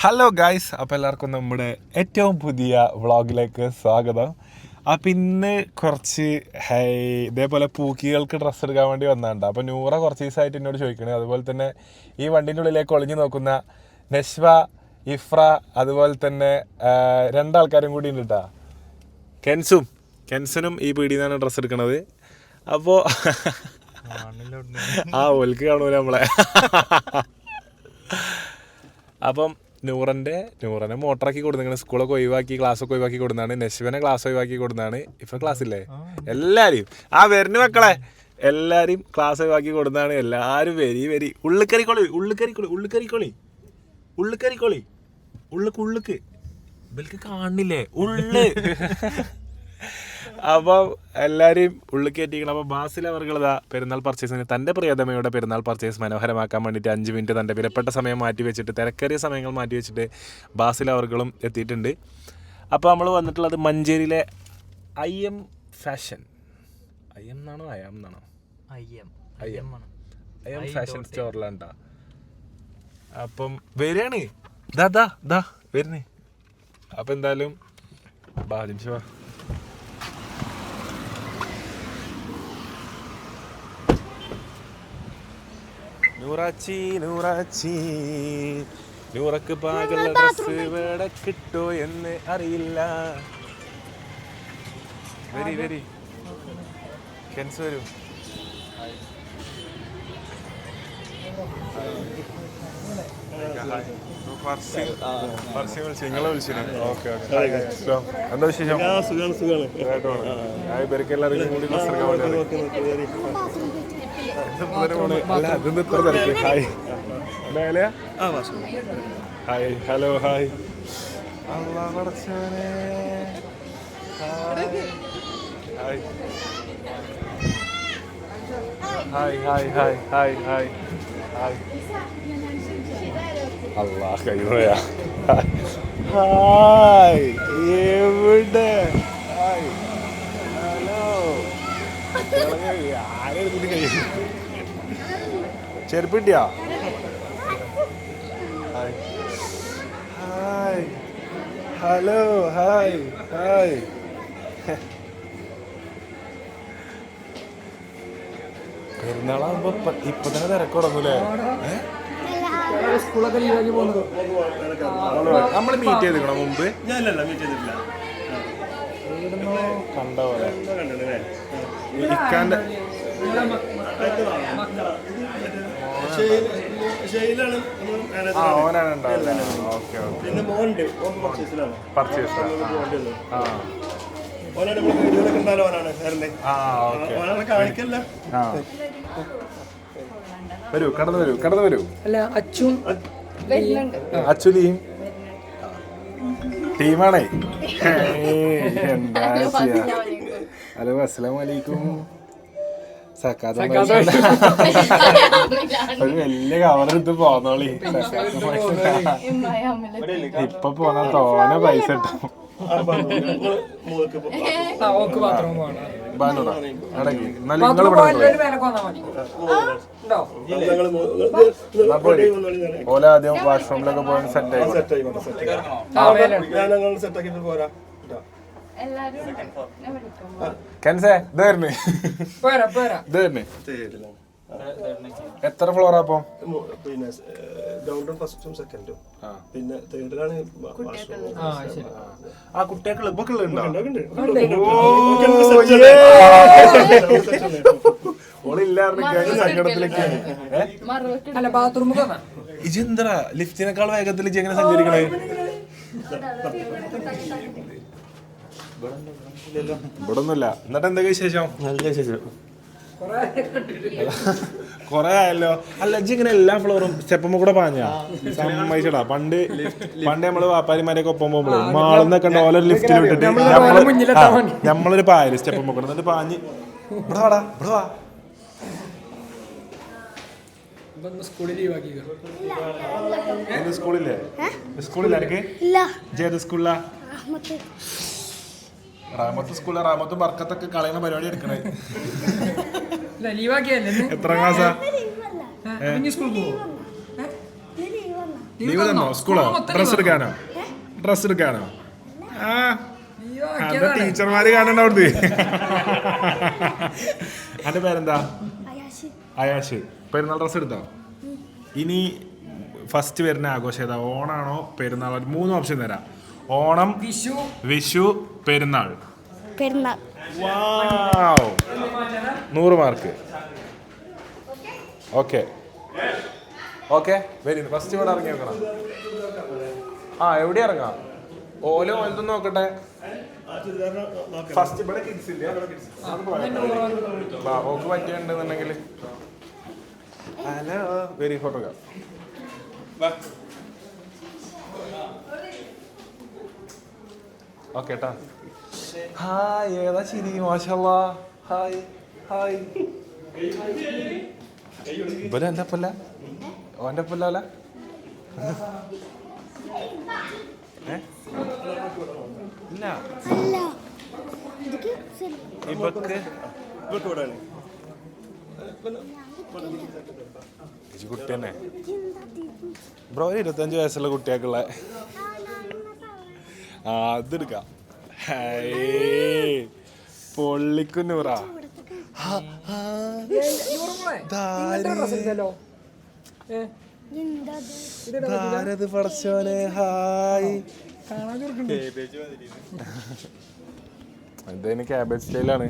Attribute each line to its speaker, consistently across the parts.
Speaker 1: Hello guys, അപ്പോൾ എല്ലാവർക്കും നമ്മുടെ ഏറ്റവും പുതിയ വ്ളോഗിലേക്ക് സ്വാഗതം. അപ്പം ഇന്ന് കുറച്ച് ഇതേപോലെ പൂക്കികൾക്ക് ഡ്രസ്സ് എടുക്കാൻ വേണ്ടി വന്നതാണ്. അപ്പോൾ നൂറ കുറച്ച് ദിവസമായിട്ട് എന്നോട് ചോദിക്കണേ. അതുപോലെ തന്നെ ഈ വണ്ടീൻ്റെ ഉള്ളിലേക്ക് ഒളിഞ്ഞു നോക്കുന്ന നശ്വ, ഇഫ്ര, അതുപോലെ തന്നെ രണ്ടാൾക്കാരും കൂടി ഉണ്ട് കേട്ടോ. കെൻസനും ഈ പീടിയിൽ നിന്നാണ് ഡ്രസ്സ് എടുക്കണത്. അപ്പോൾ ഓൽക്ക് കാണൂല നമ്മളെ. അപ്പം നൂറനെ മോട്ടറാക്കി കൊടുത്താണ്, സ്കൂളൊക്കെ ഒഴിവാക്കി ക്ലാസ്സൊക്കെ ഒഴിവാക്കി കൊടുത്താണ്. നശ്വനെ ക്ലാസ് ഒഴിവാക്കി കൊടുത്താണ്. ഇപ്പം ക്ലാസ് ഇല്ലേ? എല്ലാവരും വരുന്ന മക്കളെ എല്ലാവരും ക്ലാസ് ഒഴിവാക്കി കൊടുത്താണ്. എല്ലാവരും വരി ഉള്ളുക്ക് ഇവർക്ക് കാണില്ലേ ഉള്ളു. അപ്പം എല്ലാവരെയും ഉള്ളിൽ കയറ്റിക്കണം. അപ്പോൾ ബാസിൽ അവർക്കുള്ളതാ പെരുന്നാൾ പർച്ചേസിന് തൻ്റെ പ്രിയതമയുടെ പെരുന്നാൾ പർച്ചേസ് മനോഹരമാക്കാൻ വേണ്ടിയിട്ട് 5 മിനിറ്റ് തൻ്റെ വിലപ്പെട്ട സമയം മാറ്റി വെച്ചിട്ട്, തിരക്കേറിയ സമയങ്ങൾ മാറ്റി വെച്ചിട്ട് ബാസിൽ അവർകളും എത്തിയിട്ടുണ്ട്. അപ്പോൾ നമ്മൾ വന്നിട്ടുള്ളത് മഞ്ചേരിയിലെ IM ഫാഷൻ ഫാഷൻ സ്റ്റോറിലാണ് കേട്ടോ. അപ്പം വരികയാണ് വരുന്നേ. അപ്പം എന്തായാലും ബാലിംഷ നൂറക്ക് പാകുള്ള ഡ്രസ് ഇവിടെ കിട്ടോ എന്ന് അറിയില്ല. വരി കെൻസ് വരൂ. നിങ്ങളെ വിളിച്ചിരുന്നു. ഓക്കെ എന്താ വിശേഷം? ഇവർക്ക് എല്ലാവർക്കും കൂടി ഡ്രസ് എടുക്കാൻ വേണ്ടി. അല്ല അതൊന്നും ഇത്ര തിരക്ക്. Hi hello hi. അല്ലാ പടച്ചോനെ. ഹായ് അല്ലാ കയ്യോയാ. ഹായ് എവിടെ? Hi hello. ആരെടുത്തിട്ട് കഴിയും? ചെരുപ്പ് കിട്ടിയാ? Hi hello hi. പെരുന്നാളാകുമ്പോ ഇപ്പൊ തന്നെ തിരക്ക് തുടങ്ങൂലേ? നമ്മള് മീറ്റ് ചെയ്തിക്കണോ മുമ്പ്? കണ്ട പോലെ ഇക്കാന്റെ ഓനാണ് ഉണ്ടാവില്ല. പർച്ചേസ് വരൂ, കടന്നു വരൂ. അച്ചുലിയും ടീമാണേ. എന്താ ചെയ്യാ? ഹലോ അസ്സലാമു അലൈക്കും. ഒരു വലിയ കവറെടുത്ത് പോന്നോളി. ഇപ്പൊ പോന്നാ തോനെ പൈസ കിട്ടും. ഓല ആദ്യം വാഷ്റൂമിലൊക്കെ പോയി സെറ്റ് ആക്കി പോരാ. എത്ര ഫ്ലോറാ? അപ്പം പിന്നെ ഗ്രൗണ്ടും ഫസ്റ്റും സെക്കൻഡും, പിന്നെ തേർഡിലാണ് ആ കുട്ടികൾ ഇജെന്തറാ ലിഫ്റ്റിനേക്കാൾ വേഗത്തിൽ എങ്ങനെ സഞ്ചരിക്കണേ? ഇവിടെ ഒന്നുമില്ല. എന്നിട്ട് എന്തൊക്കെ വിശേഷം? നല്ല വിശേഷം. കൊറേ ആയല്ലോ. അല്ല ഇജ്ജ് ഇങ്ങനെ എല്ലാ ഫ്ലോറും സ്റ്റെപ്പുമ്പോ കൂടെ പാഞ്ഞാ സമ്മതിച്ചടാ. പണ്ട് നമ്മള് വാപ്പാരിമാരെയൊക്കെ ഒപ്പം പോകുമ്പോഴേ മാളുന്നൊക്കെ ഉണ്ട്. ഓലൊരു ലിഫ്റ്റിൽ വിട്ടിട്ട് നമ്മളൊരു പായല് സ്റ്റെപ്പുമ്പോ കൂടെ എന്നിട്ട് പാഞ്ഞ് ഇവിടെ വാടാ ഇവിടെ വാ. സ്കൂളില്ലേ? സ്കൂളില്ലാർക്ക് ജേത് സ്കൂളിലാ? റാമത്ത് സ്കൂളിലെ റാമത്തും ബർക്കത്തൊക്കെ കളയുന്ന പരിപാടി എടുക്കണേ. എത്ര ക്ലാസ്സാ? ലീവ് തന്നോ? സ്കൂളോ? ഡ്രസ് എടുക്കാനോ? ആ അന്റെ ടീച്ചർമാര് കാണണ്ട അവിടുന്ന്. അന്റെ പേരെന്താ? അയാഷ്. പെരുന്നാൾ ഡ്രസ് എടുത്തോ? ഇനി ഫസ്റ്റ് വരുന്ന ആഘോഷം ഏതാ? ഓണാണോ പെരുന്നാൾ? 3 ഓപ്ഷൻ തരാം. ഓണം, വിഷു, പെരുന്നാൾ. 100 മാർക്ക്. ഓക്കെ വെരി ഫസ്റ്റ് ഇവിടെ ഇറങ്ങി വെക്കണം. എവിടെ ഇറങ്ങാം? ഓലോ ഓലത്തൊന്നും നോക്കട്ടെ. ഫസ്റ്റ് ഇവിടെ കിഡ്സ് ഇല്ല. ബാബോക്ക് പറ്റിയുണ്ടെന്നുണ്ടെങ്കിൽ ഹലോ വെരി ഫോട്ടോഗ്രാഫ്. ഓക്കെ ട്ടാ. ഹായ് ഏതാ ചിരി? മാഷാല്ലാ. ഹായ് ഇവര് എൻ്റെ ഒപ്പല്ല, ഓൻ്റെ ഒപ്പല്ല. ഇല്ല ഇവക്ക് കുട്ടി തന്നെ ബ്രോ. 25 വയസ്സുള്ള കുട്ടിയാക്കുള്ള അതെടുക്കാം. പൊള്ളിക്കുന്നൂറാ. ാരത് പടച്ചോനെ. ഹായ് എന്തായാലും ക്യാബേജ് സ്റ്റൈലാണ്.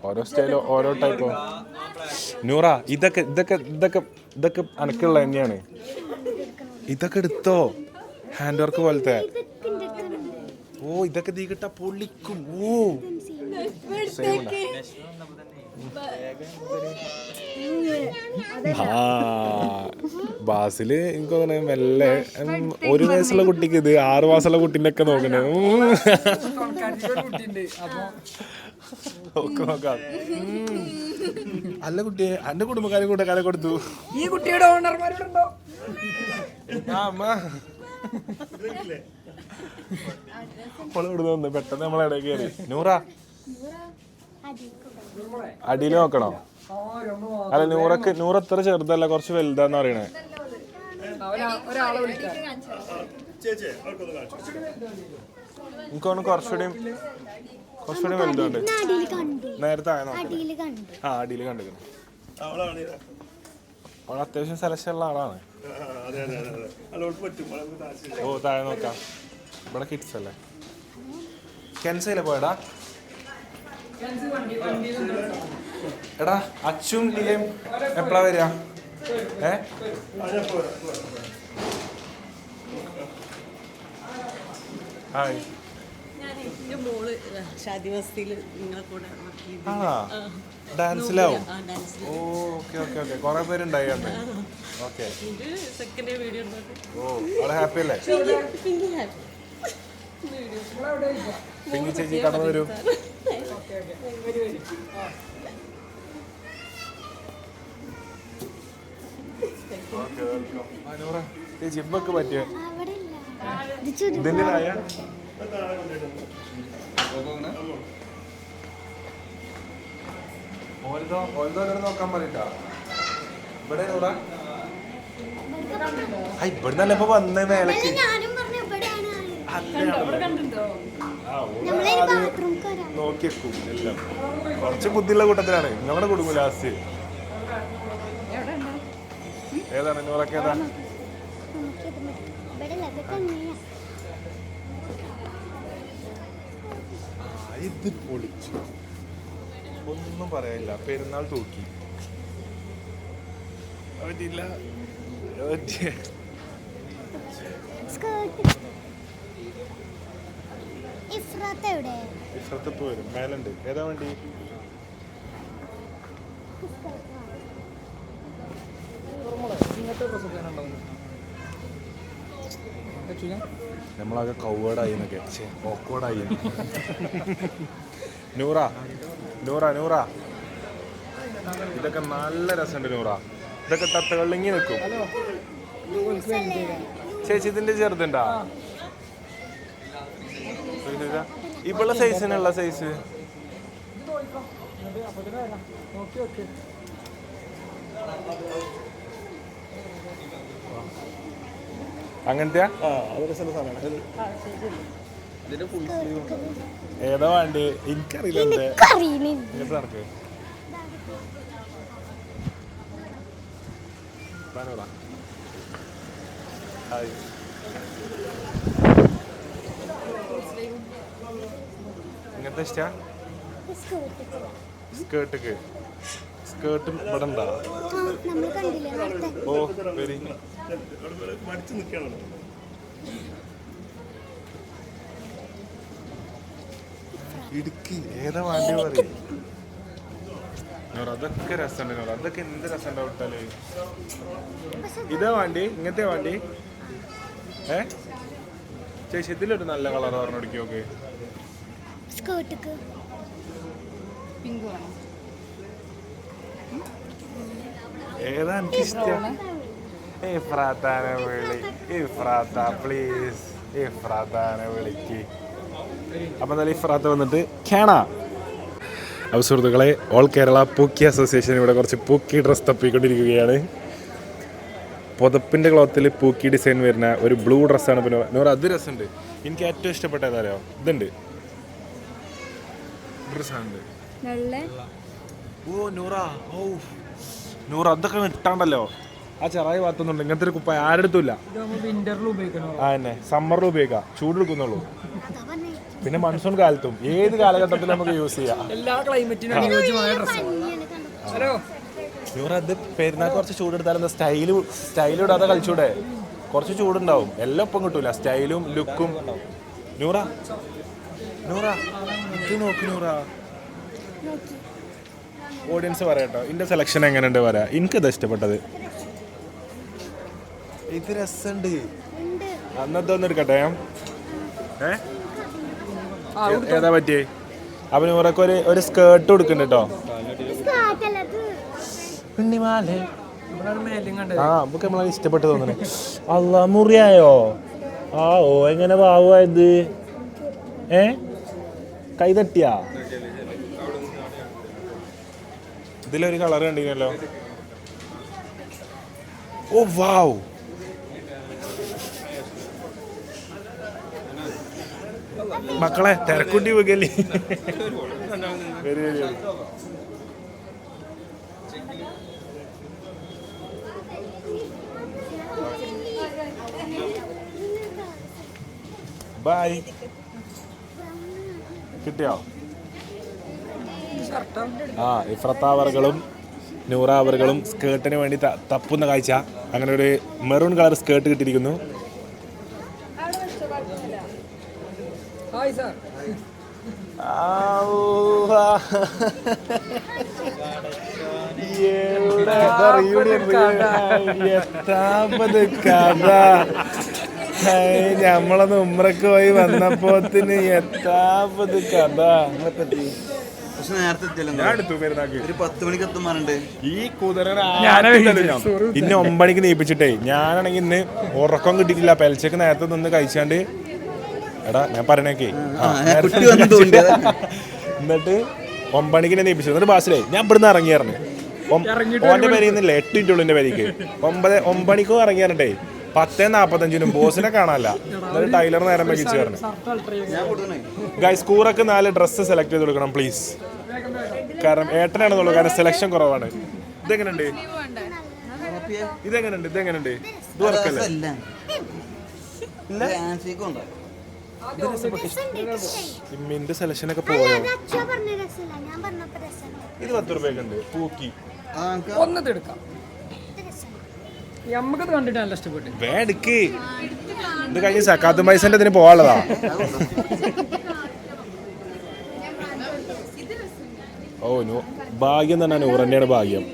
Speaker 1: ഓരോ സ്റ്റൈലോ ഓരോ ടൈപ്പോ. നൂറ ഇതൊക്കെ അനക്കുള്ള തന്നെയാണ്. ഇതൊക്കെ എടുത്തോ, ഹാൻഡ് വർക്ക് പോലത്തെ. ഇതൊക്കെ തീ കിട്ടാ പൊള്ളിക്കും. ബാസില് എനിക്ക് തോന്നണേ മെല്ലെ 1 വയസ്സുള്ള കുട്ടിക്ക് ഇത് 6 മാസമുള്ള കുട്ടീൻ്റെ ഒക്കെ നോക്കണേ. നോക്കാം. അല്ല കുട്ടിയെ എന്റെ കുടുംബക്കാരെ കൂട്ടക്കാരെ കൊടുത്തു. ഈ കുട്ടിയുടെ ഓണർമാരുണ്ടോ? പെട്ടെന്ന് നമ്മളെ കയറി. നൂറ അടിയിൽ നോക്കണോ? അല്ല നൂറ് അത്ര ചെറുതല്ല, കുറച്ച് വലുതാന്ന് പറയണേ. എനിക്കൊന്ന് കുറച്ചുകൂടി വലുതുണ്ട്. നേരത്തെ അടിയിൽ കണ്ടിരിക്കണം. അവൾ അത്യാവശ്യം സെലക്ഷൻ ഉള്ള ആളാണ്. താഴെ നോക്കാം. ഇവിടെ കിഡ്സ് അല്ലേ? കെൻസയിലെ പോയടാ. എടാ അച്ചും ലിയയും എപ്പോഴാ വരിക? ഹായ്. ഡാൻസിലാവും. ഓക്കെ കൊറേ പേരുണ്ടായി. ഓക്കെ അവളെ ഹാപ്പി അല്ലേ? പിങ്കി ചേച്ചി കടന്നു വരൂ. ജിമ്മൊക്കെ പറ്റിയ ഇതിൻ്റെ നോക്കാൻ പറയട്ടാ. ഇവിടെ ഇവിടുന്നല്ല ഇപ്പൊ വന്നേ മേലക്ക്. നോക്കിയേക്കും എല്ലാം. കുറച്ച് ബുദ്ധിയുള്ള കൂട്ടത്തിലാണ്. നിങ്ങളുടെ കുടുംബം ലാസ്റ്റ് ഏതാണ്? നൂറൊക്കെ ഏതാ? ഇത് പൊളിച്ചു, ഒന്നും പറയാനില്ല. പെരുന്നാൾ തൂക്കി പറ്റില്ല. ഇഫ്രത്ത് ഇപ്പൊ വരും. മേലുണ്ട്. ഏതാ വണ്ടി? നമ്മളാകെ കൗവേഡായി എന്നൊക്കെ ഓക്വേഡായി. നൂറ ഇതൊക്കെ നല്ല രസമുണ്ട്. നൂറ ഇതൊക്കെ തത്തകളിങ്ങി നിൽക്കും. ചേച്ചി ഇതിന്റെ ചെറുതുണ്ടാ? ഇപ്പോഴുള്ള സൈസിനുള്ള സൈസ് അങ്ങനത്തെ ഏതാ വേണ്ടി എനിക്കറിയില്ല. നടക്ക് ഇങ്ങനത്തെ ഇഷ്ട സ്കേർട്ട് ഇവിടെ ഉണ്ടോ? ഓ വരി ഇടുക്കി ഏതാ വേണ്ടി പറയും. അതൊക്കെ രസമുണ്ട്. അതൊക്കെ എന്ത് രസമുണ്ടോ വിട്ടാല്. ഇതാ വേണ്ടി ഇങ്ങനത്തെ വേണ്ടി ചേച്ചി ഇതിലൊരു നല്ല കളർ പറഞ്ഞോടിക്ക് നോക്ക്. ഏതാ എനിക്ക് ഇഷ്ടം? പ്ലീസ് വിളിക്ക്. അപ്പൊ എന്തായാലും ഇഫ്രാത്ത വന്നിട്ട് കേണ. അപ്പോൾ സുഹൃത്തുക്കളെ, ഓൾ കേരള പൂക്കി അസോസിയേഷൻ ഇവിടെ കുറച്ച് പൂക്കി ഡ്രസ് തപ്പിക്കൊണ്ടിരിക്കുകയാണ്. പുതപ്പിൻ്റെ ക്ലോത്തിൽ പൂക്കി ഡിസൈൻ വരുന്ന ഒരു ബ്ലൂ ഡ്രസ്സാണ്. പിന്നെ നൂറ് അത് രസമുണ്ട്. എനിക്ക് ഏറ്റവും ഇഷ്ടപ്പെട്ട ഏതാരോ ഇതുണ്ട് ഡ്രസ്സാണ്. ഓ നൂറ അതൊക്കെ ഇട്ടാണ്ടല്ലോ. ആ ചെറായി ഭാഗത്തൊന്നുണ്ട് ഇങ്ങനത്തെ ഒരു കുപ്പായ ആരെടുത്തില്ല. ആ തന്നെ സമ്മറിൽ ഉപയോഗിക്കാം, ചൂടെടുക്കുന്നുള്ളൂ. പിന്നെ മൺസൂൺ കാലത്തും ഏത് കാലഘട്ടത്തിലും നമുക്ക് യൂസ് ചെയ്യാം.
Speaker 2: എല്ലാ ക്ലൈമറ്റിനും അനുയോജ്യമായ ഡ്രസ്സാണ്.
Speaker 1: നൂറ അത് പെരുന്നാൾ കുറച്ച് ചൂടെടുത്താലും സ്റ്റൈലും ഇടാതെ കളിച്ചൂടെ? കുറച്ച് ചൂടുണ്ടാവും. എല്ലാം ഒപ്പം കിട്ടൂല. സ്റ്റൈലും ലുക്കും. നൂറ ഇത് നോക്ക് നൂറ. ഓഡിയൻസ് പറയട്ടോ ഇതിന്റെ സെലക്ഷൻ എങ്ങനെയുണ്ട് പറയാ. എനിക്കത് ഇഷ്ടപ്പെട്ടത്. ഇത് രസമുണ്ട്. അന്നത്തെ ഒന്ന് എടുക്കട്ടെ. ഏതാ പറ്റിയേ? അപ്പൊ നൂറൊക്കെ ഒരു സ്കേർട്ട് കൊടുക്കുന്നുണ്ട് കേട്ടോ. നമുക്ക് നമ്മളെ ഇഷ്ടപ്പെട്ട് തോന്നുന്നു. അല്ല മുറിയായോ? എങ്ങനെ പാവായത്? കൈ തട്ടിയാ? ഇതിലൊരു കളർ കണ്ടിരുന്നല്ലോ. ഓ വാവ്, മക്കളെ തിരക്കുണ്ടി വെക്കല്ലേ. ബൈ. കിട്ടിയോ? ഇഫ്രത്താവറുകളും നൂറാവറുകളും സ്കേർട്ടിന് വേണ്ടി തപ്പുന്ന കാഴ്ച. അങ്ങനെ ഒരു മെറൂൺ കളർ സ്കേർട്ട് കിട്ടിയിരിക്കുന്നു. നമ്മളൊന്ന് ഉമ്രക്ക് പോയി വന്നപ്പോത്തിന് എത്താപ്പത് കഥ. ഈ കുതിരനെ ഇന്ന് 9 മണിക്ക് നീപ്പിച്ചിട്ടേ ഞാനാണെങ്കിൽ ഇന്ന് ഉറക്കം കിട്ടിയിട്ടില്ല. പെൽച്ചക്ക് നേരത്തെ നിന്ന് കഴിച്ചാണ്ട് എടാ ഞാൻ പറയണേക്കേ എന്നിട്ട് 9 മണിക്ക് എന്നെ നീപ്പിച്ചു. എന്നിട്ട് ബാസിലേ ഞാൻ ഇവിടുന്ന് ഇറങ്ങിയായിരുന്നു. ഓന്റെ പേരിന്നില്ല 8 മിനിറ്റ് ഉള്ളു എന്റെ പേരിക്ക്. 9 മണിക്കോ ഇറങ്ങിയാറട്ടെ 10:45 ബോസിനെ കാണാനല്ല. എന്നിട്ട് ടൈലർ നേരം വൈകിച്ച് പറഞ്ഞു. ഗൈസ് കൂറൊക്കെ 4 ഡ്രസ്സ് സെലക്ട് ചെയ്ത് കൊടുക്കണം പ്ലീസ്. കാരണം ഏട്ടനാണെന്നുള്ളൂ. കാരണം സെലക്ഷൻ കുറവാണ്. ഇതെങ്ങനെയുണ്ട്? ഇതെങ്ങനെയുണ്ട്? ഇത് വർക്കല്ലേ? മിന്റെ സെലക്ഷൻ ഒക്കെ പോയോ? ഇത് 10 രൂപയൊക്കെ ഉണ്ട്. പൂക്കി
Speaker 2: ഒന്നെടുക്കാം. നമുക്കത് കണ്ടിട്ട് നല്ല ഇഷ്ടപ്പെട്ടു.
Speaker 1: വേടിക്ക്. ഇത് കഴിഞ്ഞ് സക്കാത്ത് പൈസന്റെ ഇതിന് പോവാനുള്ളതാ. ഭാഗ്യം തന്നെ നൂറന്നെയാണ് ഭാഗ്യം.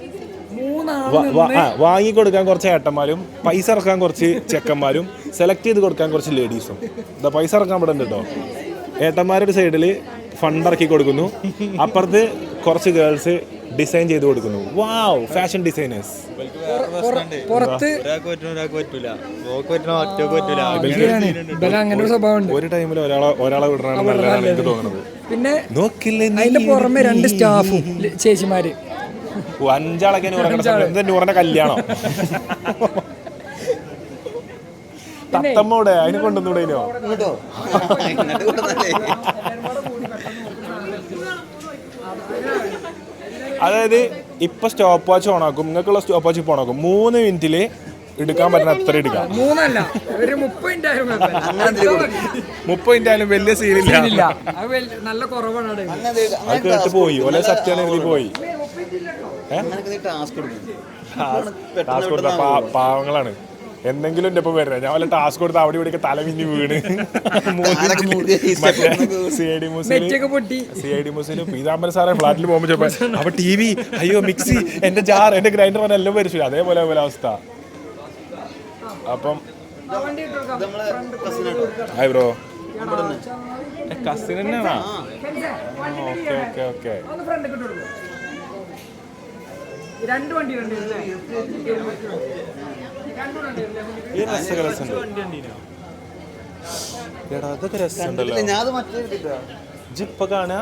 Speaker 1: വാങ്ങിക്കൊടുക്കാൻ കുറച്ച് ഏട്ടന്മാരും പൈസ ഇറക്കാൻ കുറച്ച് ചെക്കന്മാരും സെലക്ട് ചെയ്ത് കൊടുക്കാൻ കുറച്ച് ലേഡീസും. ഇതാ പൈസ ഇറക്കാൻ ഇവിടെ ഉണ്ട് കേട്ടോ. ഏട്ടന്മാരുടെ സൈഡിൽ ഫണ്ട് ഇറക്കി കൊടുക്കുന്നു. അപ്പുറത്ത് കുറച്ച് ഗേൾസ് ഡിസൈൻ ചെയ്ത് കൊടുക്കുന്നു. വാവ്, ഫാഷൻ ഡിസൈനേഴ്സ്. ഒരു ടൈമിൽ ഒരാളെ വിടണം നല്ലതാണ് എനിക്ക് തോന്നുന്നത്.
Speaker 2: പിന്നെ അതിന്റെ പുറമെ 2 സ്റ്റാഫും ചേച്ചിമാര്
Speaker 1: 5 ആളൊക്കെ നൂറിന്റെ കല്യാണം. തത്തമ്മോടെ അതിനെ കൊണ്ടുവന്നൂടേനോ? അതായത് ഇപ്പൊ സ്റ്റോപ്പ് വാച്ച് ഓണാക്കും, നിങ്ങൾക്കുള്ള സ്റ്റോപ്പ് വാച്ച് ഇപ്പൊ ഓണാക്കും, 3 മിനിറ്റില് എടുക്കാൻ പറ്റുന്ന അത്ര എടുക്കാം.
Speaker 2: 3 ഒരു 30
Speaker 1: മിനിറ്റ് ആയാലും വലിയ സീനില്ല.
Speaker 2: നല്ല കുറവാണ്.
Speaker 1: അത് കേട്ട് പോയി ഓലെ സത്യാണെങ്കിൽ പോയി. ടാസ്ക് കൊടുത്ത പാവങ്ങളാണ്. എന്തെങ്കിലും എന്റെ ഒപ്പം വരുന്നത്. ഞാൻ വല്ല ടാസ്ക് കൊടുത്ത അവിടെ ഇവിടെയൊക്കെ തലമിഞ്ഞ് വീണ് CID മുസിന് പീതാംബര സാറെ ഫ്ലാറ്റിൽ പോകുമ്പോ അപ്പൊ TV, അയ്യോ മിക്സി, എന്റെ ജാർ, എന്റെ ഗ്രൈൻഡർ പറഞ്ഞ എല്ലാം വരിച്ചു. അതേപോലെ അവസ്ഥ. അപ്പം ഹായ് ബ്രോ, കസിൻ തന്നെയാണോ? Okay okay okay. ഈ രസമൊക്കെ രസമുണ്ട്. എടാ അതൊക്കെ രസമുണ്ടല്ലോ. ജിപ്പ കാണാ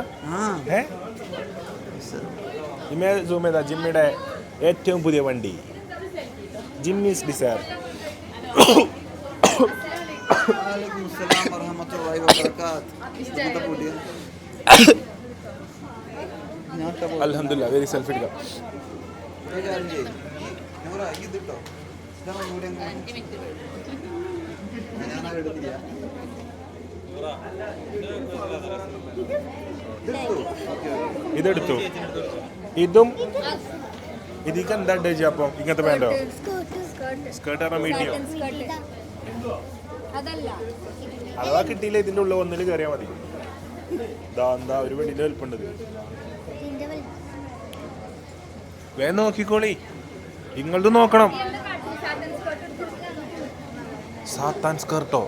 Speaker 1: സൂം ചെയ്താ ജിമ്മിയുടെ ഏറ്റവും പുതിയ വണ്ടി ജിമ്മീസ് ഡിസയർ. അൽഹംദുലില്ലാ, വെരി സെൽഫി എടുക്കാം. ഇതെടുത്തു. ഇതും ഇതിക്ക് എന്താ ഉദ്ദേശിച്ച? അപ്പം ഇങ്ങനത്തെ വേണ്ടോ? സ്കേർട്ട് മീഡിയോ അഥവാ കിട്ടിയില്ല ഇതിന്റെ ഉള്ളിൽ ഒന്നിൽ കയറിയാൽ മതി. എന്താ ഒരു വെടിന്റെ വലുപ്പുണ്ടത്. വേഗം നോക്കിക്കോളി, നിങ്ങളത് നോക്കണം. സാത്താൻ സ്കേർട്ടോ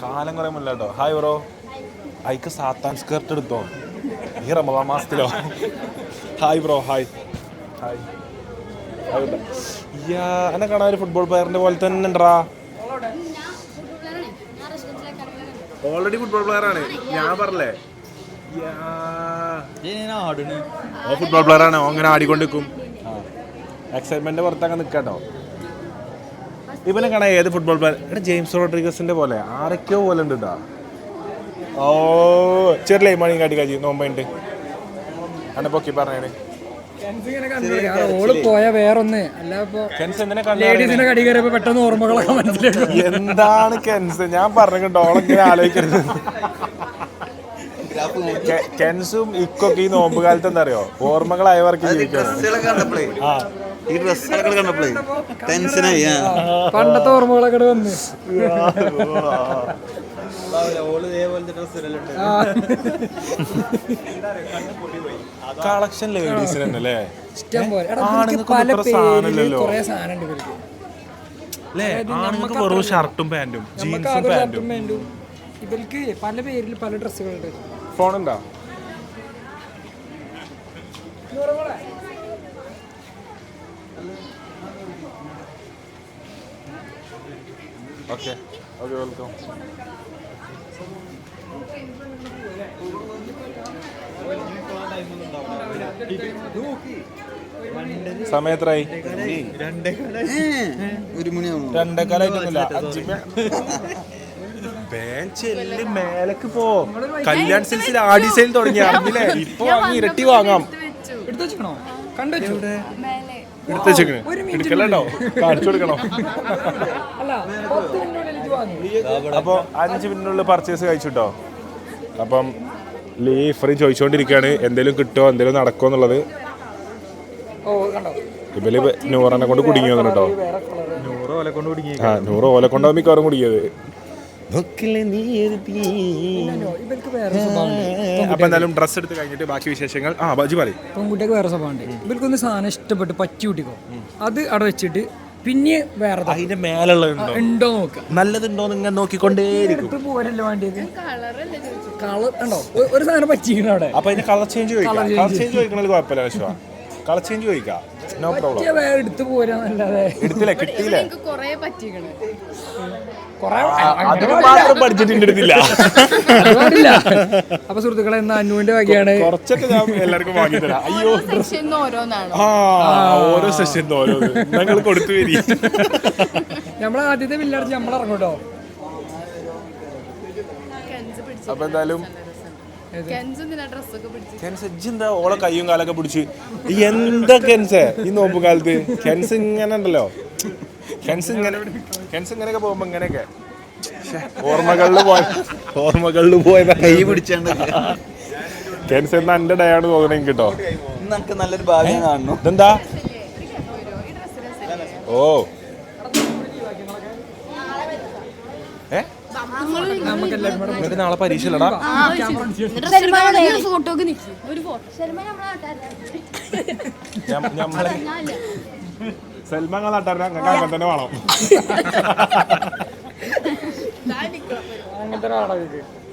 Speaker 1: കാലം കുറെ മുല്ലാട്ടോ. ഹായ് ബ്രോ, അയക്ക് സാത്താൻ സ്കേർട്ട് എടുത്തോ ഈ റമദാൻ മാസത്തിലോ? Hi bro, hi hi. എന്നെ കാണാൻ ഒരു ഫുട്ബോൾ പ്ലെയറിന്റെ പോലെ തന്നെ ഉണ്ടാ. ഓൾറെഡി ഫുട്ബോൾ പ്ലെയർ ആണ്. ഞാൻ പറഞ്ഞേ ഫുട്ബോൾ പ്ലെയർ ആണ്. അങ്ങനെ ആടിക്കൊണ്ടിരിക്കും. എക്സൈറ്റ്മെന്റ് പുറത്താക്കാൻ നിൽക്കാട്ടോ. ഇവനെ കാണാൻ ഏത് ഫുട്ബോൾ പ്ലെയർ? എടാ ജെയിംസ് റോഡ്രിഗസിന്റെ പോലെ ആരൊക്കെയോ പോലെ ഉണ്ട് കേട്ടോ. ഓ ചെറിയ മണി കാട്ടി കാച്ചി നോമ്പുണ്ട് അന്നെ പൊക്കി പറഞ്ഞേ.
Speaker 2: പെട്ടെന്ന് ഓർമ്മകളൊക്കെ മനസ്സിലായി.
Speaker 1: എന്താണ് കെൻസ്? ഞാൻ പറഞ്ഞു ഡോളൊക്കെ ആലോചിക്കരുത്. കെൻസും ഇക്കൊക്കെ ഈ നോമ്പ് കാലത്ത് എന്താ അറിയോ, ഓർമ്മകളായവർക്ക്
Speaker 2: പണ്ടത്തെ ഓർമ്മകളൊക്കെ വന്ന്
Speaker 1: കളക്ഷൻ ലേഡീസിന് തന്നെ അല്ലേ? ആണുങ്ങൾക്ക് വെറും ഷർട്ടും പാന്റും ജീൻസും പാന്റും.
Speaker 2: ഇവർക്ക് പല പേരിൽ പല ഡ്രസ്സുകളുണ്ട്.
Speaker 1: ഫോണുണ്ടോ? Okay okay, welcome. സമയത്രായി? 2:15 മേലക്ക് പോ. കല്യാൺ സിൽസിൽ ആടി സെയിൽ തുടങ്ങി അറിഞ്ഞില്ലേ? ഇപ്പൊ വാങ്ങി ഇരട്ടി വാങ്ങാം. എടുക്കല്ലോ, കാണിച്ചു കൊടുക്കണോ? അപ്പൊ 5 മിനിറ്റിനുള്ളിൽ പർച്ചേസ് കഴിച്ചിട്ടോ. അപ്പം ലീഫറി ചോദിച്ചോണ്ടിരിക്കുകയാണ് എന്തേലും കിട്ടുമോ എന്തേലും നടക്കുമോ എന്നുള്ളത്. ഇവല് 100 കൊണ്ട് കുടുങ്ങി വന്നു കേട്ടോ. 100 ഓല കൊണ്ടാവും മിക്കവാറും കുടുങ്ങിയത്. അപ്പൊ എന്തായാലും ഡ്രസ് എടുത്ത് കഴിഞ്ഞിട്ട് ബാക്കി വിശേഷങ്ങൾ ബാജി പറയും.
Speaker 2: പെൺകുട്ടിക്ക് വേറെ സ്വഭാവമുണ്ട്. ഇവർക്കൊന്ന് സാധനം ഇഷ്ടപ്പെട്ട് പറ്റി കൂട്ടിക്കോ, അത് അവിടെ വെച്ചിട്ട് പിന്നെ വേറെ
Speaker 1: അതിന്റെ മേലുള്ളത്
Speaker 2: ഉണ്ടോ നോക്കുക,
Speaker 1: നല്ലതുണ്ടോ നിങ്ങൾ നോക്കിക്കൊണ്ടേയിരിക്കും.
Speaker 2: പോരല്ലോ വേണ്ടിയത്. കളർ ഉണ്ടോ? ഒരു സാധനം പറ്റിക്കണം അവിടെ.
Speaker 1: അപ്പൊ അതിന് കളർ ചേഞ്ച് ചോദിക്കാം. കളർ ചേഞ്ച് ചോദിക്കണത് കുഴപ്പമില്ല. വിശ്വാ കളർ ചേഞ്ച് ചോദിക്കാം, നോ പ്രോബ്ലം.
Speaker 2: വേറെ എടുത്ത് പോരാന്നല്ലാതെ
Speaker 1: എടുത്തില്ല, കിട്ടിയില്ലേ?
Speaker 2: അപ്പൊ സുഹൃത്തുക്കളെ എന്നാ അന്നുവിന്റെ വകയാണ്.
Speaker 1: കുറച്ചൊക്കെ ഞാൻ എല്ലാവർക്കും വാങ്ങി തരാം. അയ്യോ ഓരോ സെഷൻ ഓരോന്ന് ഞങ്ങൾ കൊടുത്തു വരി.
Speaker 2: നമ്മളെ ആദ്യത്തെ വില്ലടിച്ച് നമ്മളിറങ്ങൂട്ടോ.
Speaker 1: അപ്പൊ എന്തായാലും എന്താ ഓളെ കയ്യും കാലൊക്കെ പിടിച്ച് എന്താ കെൻസേ ഈ നോമ്പും കാലത്ത് കെൻസ് ഇങ്ങനെ ഉണ്ടല്ലോ, കെൻസ് ഇങ്ങനെയൊക്കെ പോകുമ്പോ ഇങ്ങനെയൊക്കെ ഓർമ്മകളിൽ പോയതാ
Speaker 3: കൈ പിടിച്ചാണ്ട്
Speaker 1: കെൻസ് എന്നാ എന്റെ ഡേ ആണ് തോന്നണേ കേട്ടോ.
Speaker 3: നമുക്ക് നല്ലൊരു ഭാഗ്യം കാണുന്നു.
Speaker 1: ഇതെന്താ ഓ എന്നിട്ട് നാളെ പരീക്ഷ ഇല്ലടാ. സൽമാൻ നാട്ടാറിനെ അങ്ങനെ അങ്ങനെ തന്നെ വേണം.